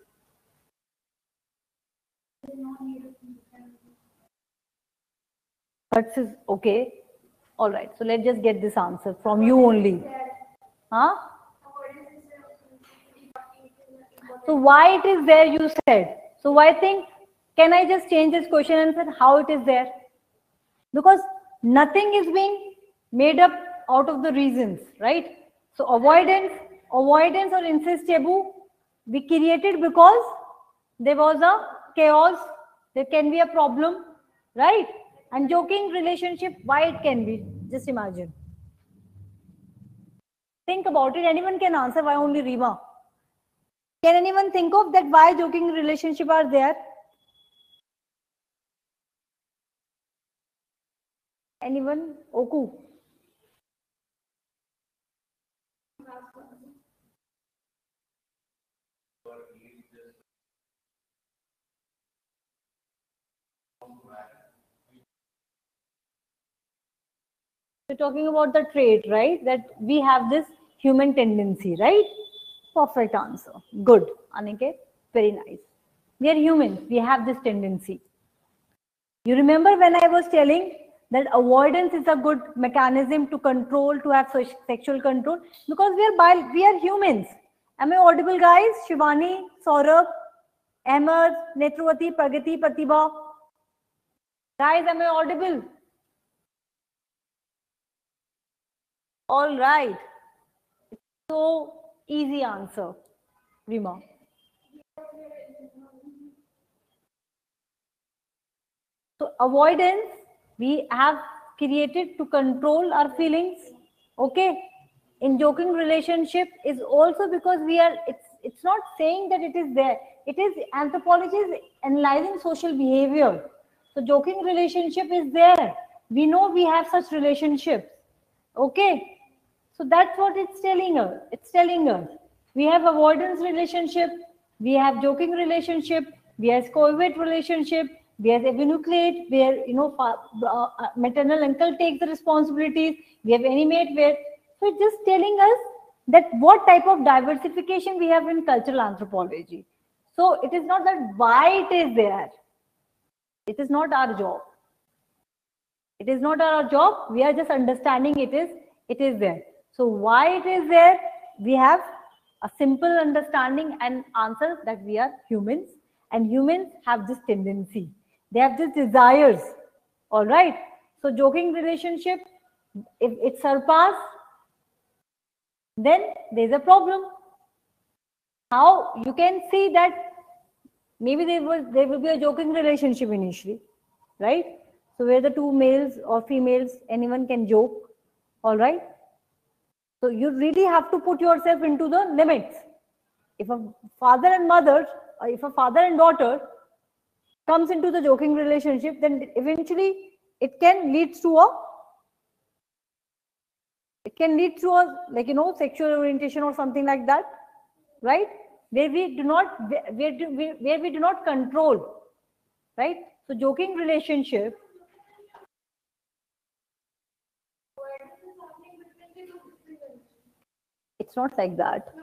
But is okay. All right. So let's just get this answer from you only. Huh? So why it is there, you said. So why think, can I just change this question and say how it is there? Because nothing is being made up out of the reasons, right? So avoidance or incest taboo, we created because there was a chaos, there can be a problem, right? And joking relationship, why it can be? Just imagine. Think about it. Anyone can answer. Why only Rima? Can anyone think of that why joking relationship are there? Anyone? Oku. We're talking about the trait, right? That we have this human tendency, right? Perfect answer. Good, Aniket. Very nice. We are humans. We have this tendency. You remember when I was telling that avoidance is a good mechanism to control, to have sexual control? Because we are humans. Am I audible, guys? Shivani, Saurabh, Ahmed, Netruwati, Pragati, Pratibha. Guys, am I audible? All right. So easy answer, Rima. So avoidance we have created to control our feelings. Okay. In joking relationship is also because it's not saying that it is there. It is anthropology is analyzing social behavior. So joking relationship is there. We know we have such relationships. Okay. So that's what it's telling us. It's telling us we have avoidance relationship, we have joking relationship, we have covet relationship, we have enucleate where maternal uncle takes the responsibilities. We have animate where, so it's just telling us that what type of diversification we have in cultural anthropology. So it is not that why it is there. It is not our job. It is not our job. We are just understanding it is there. So why it is there? We have a simple understanding and answer that we are humans, and humans have this tendency. They have these desires. All right. So joking relationship, if it surpasses, then there's a problem. How you can see that maybe there will be a joking relationship initially, right? So where the two males or females, anyone can joke. All right. So you really have to put yourself into the limits. If a father and mother, or if a father and daughter comes into the joking relationship, then eventually it can lead to a sexual orientation or something like that, right? Where we do not control, right? So joking relationship. It's not like that.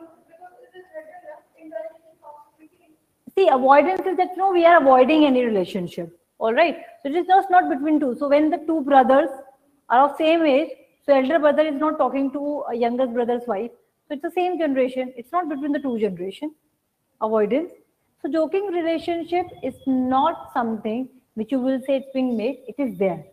See, avoidance is that no, we are avoiding any relationship. All right. So it is just not between two. So when the two brothers are of same age, so elder brother is not talking to a younger brother's wife. So it's the same generation. It's not between the two generations. Avoidance. So joking relationship is not something which you will say it's being made. It is there.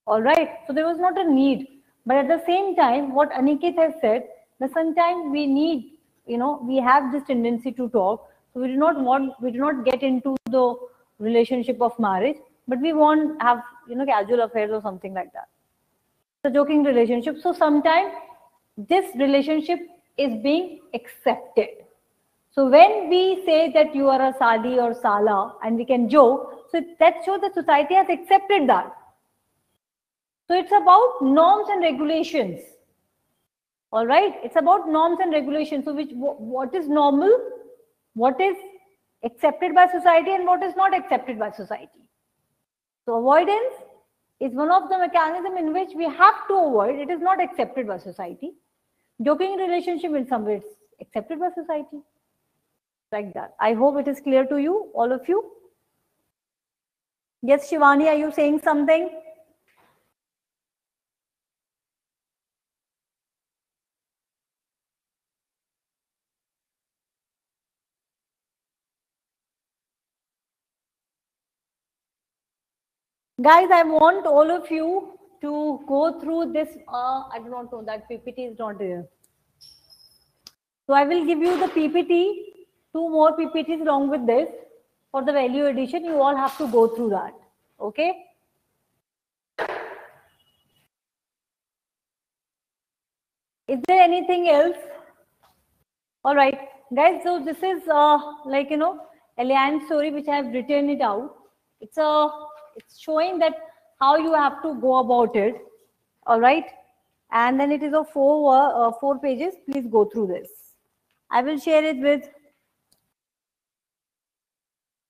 All right. So there was not a need. But at the same time, what Aniket has said, that sometimes we need, we have this tendency to talk. So we do not get into the relationship of marriage, but we want have, casual affairs or something like that. The joking relationship. So sometimes this relationship is being accepted. So when we say that you are a sali or sala and we can joke, so that shows that society has accepted that. So it's about norms and regulations. All right, it's about norms and regulations. So what is normal, what is accepted by society, and what is not accepted by society. So avoidance is one of the mechanisms in which we have to avoid. It is not accepted by society. Joking relationship in some ways accepted by society. Like that. I hope it is clear to you, all of you. Yes, Shivani, are you saying something? Guys, I want all of you to go through this. I do not know, that PPT is not there. So I will give you the PPT, 2 more PPTs along with this for the value addition. You all have to go through that. Okay. Is there anything else? All right, guys. So this is Elian's story, which I have written it out. It's showing that how you have to go about it. All right, and then it is of 4 pages. Please go through this. I will share it with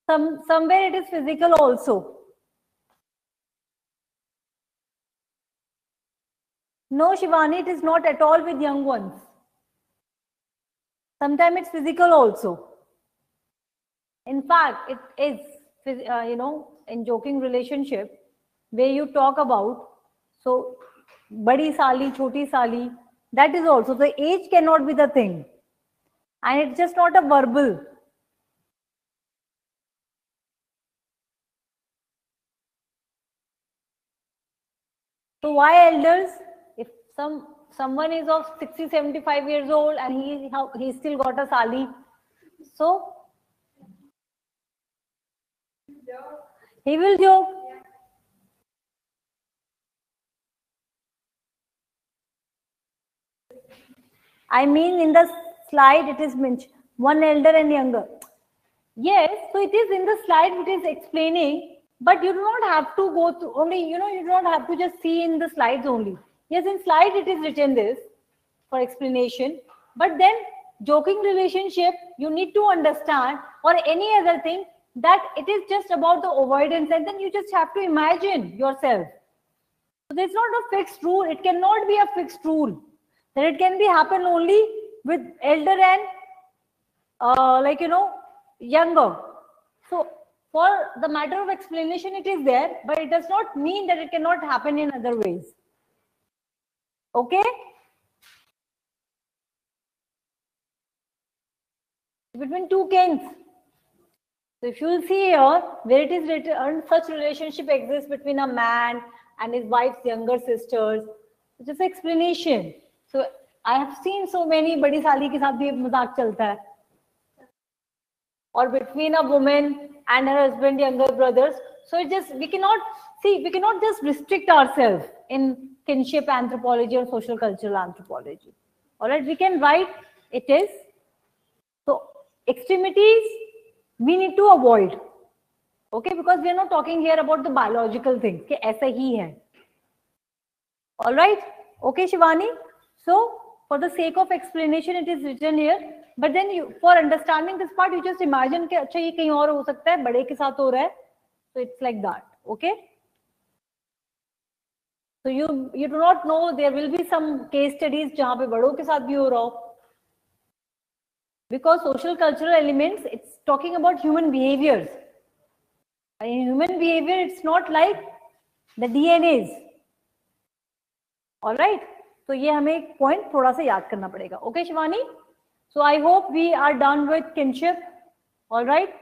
somewhere. It is physical also. No, Shivani, it is not at all with young ones. Sometimes it's physical also. In fact, it is, in joking relationship, where you talk about, so, badi sali, choti sali, that is also, the age cannot be the thing. And it's just not a verbal. So why elders? If someone is of 60, 75 years old and he still got a sali, so he will joke. I mean, in the slide it is mentioned one elder and younger. Yes, so it is in the slide which is explaining, but you do not have to go through only, you do not have to just see in the slides only. Yes, in slide it is written this for explanation, but then joking relationship, you need to understand, or any other thing, that it is just about the avoidance, and then you just have to imagine yourself. So there's not a fixed rule. It cannot be a fixed rule. That it can be happen only with elder and younger. So for the matter of explanation, it is there, but it does not mean that it cannot happen in other ways. Okay. Between two kings. So if you will see here, where it is written, such relationship exists between a man and his wife's younger sisters. It's just explanation. So I have seen so many badi sali ke saath bhi mazak chalta hai. Or between a woman and her husband, younger brothers. So it just, we cannot just restrict ourselves in kinship anthropology or social cultural anthropology. All right, we can write it is. So extremities we need to avoid. Okay, because we are not talking here about the biological things. कि ऐसा ही है. All right. Okay, Shivani. So for the sake of explanation, it is written here. But then for understanding this part, you just imagine कि अच्छा ये कहीं और हो सकता है, बड़े के साथ हो रहा है. So it's like that. Okay. So you do not know, there will be some case studies जहाँ पे बड़ों के साथ भी हो रहा हो. Because social cultural elements, it's talking about human behaviors. In human behavior, it's not like the DNAs. All right. तो ये हमें एक point थोड़ा सा याद करना पड़ेगा. Okay, Shivani? So I hope we are done with kinship. All right.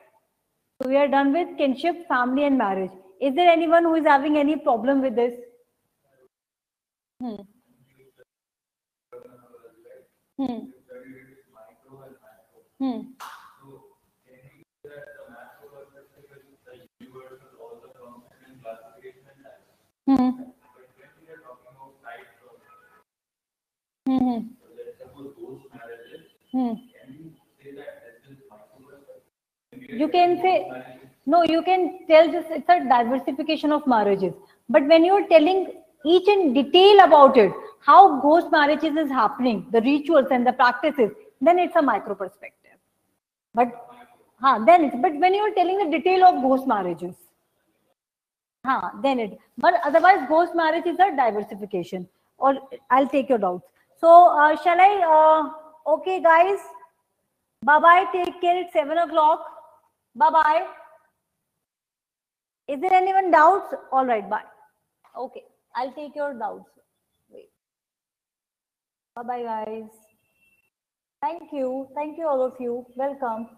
So we are done with kinship, family, and marriage. Is there anyone who is having any problem with this? Hmm. Hmm. Hmm. Hmm. Hmm. Hmm. You can say, no, you can tell this, it's a diversification of marriages. But when you're telling each in detail about it, how ghost marriages is happening, the rituals and the practices, then it's a micro perspective. But but when you're telling the detail of ghost marriages, then it, but otherwise ghost marriage is a diversification. Or I'll take your doubts. So shall I, okay guys, bye bye, take care, it's 7 o'clock. Bye bye. Is there anyone doubts? All right, bye. Okay, I'll take your doubts. Wait. Bye bye, guys. Thank you all of you. Welcome.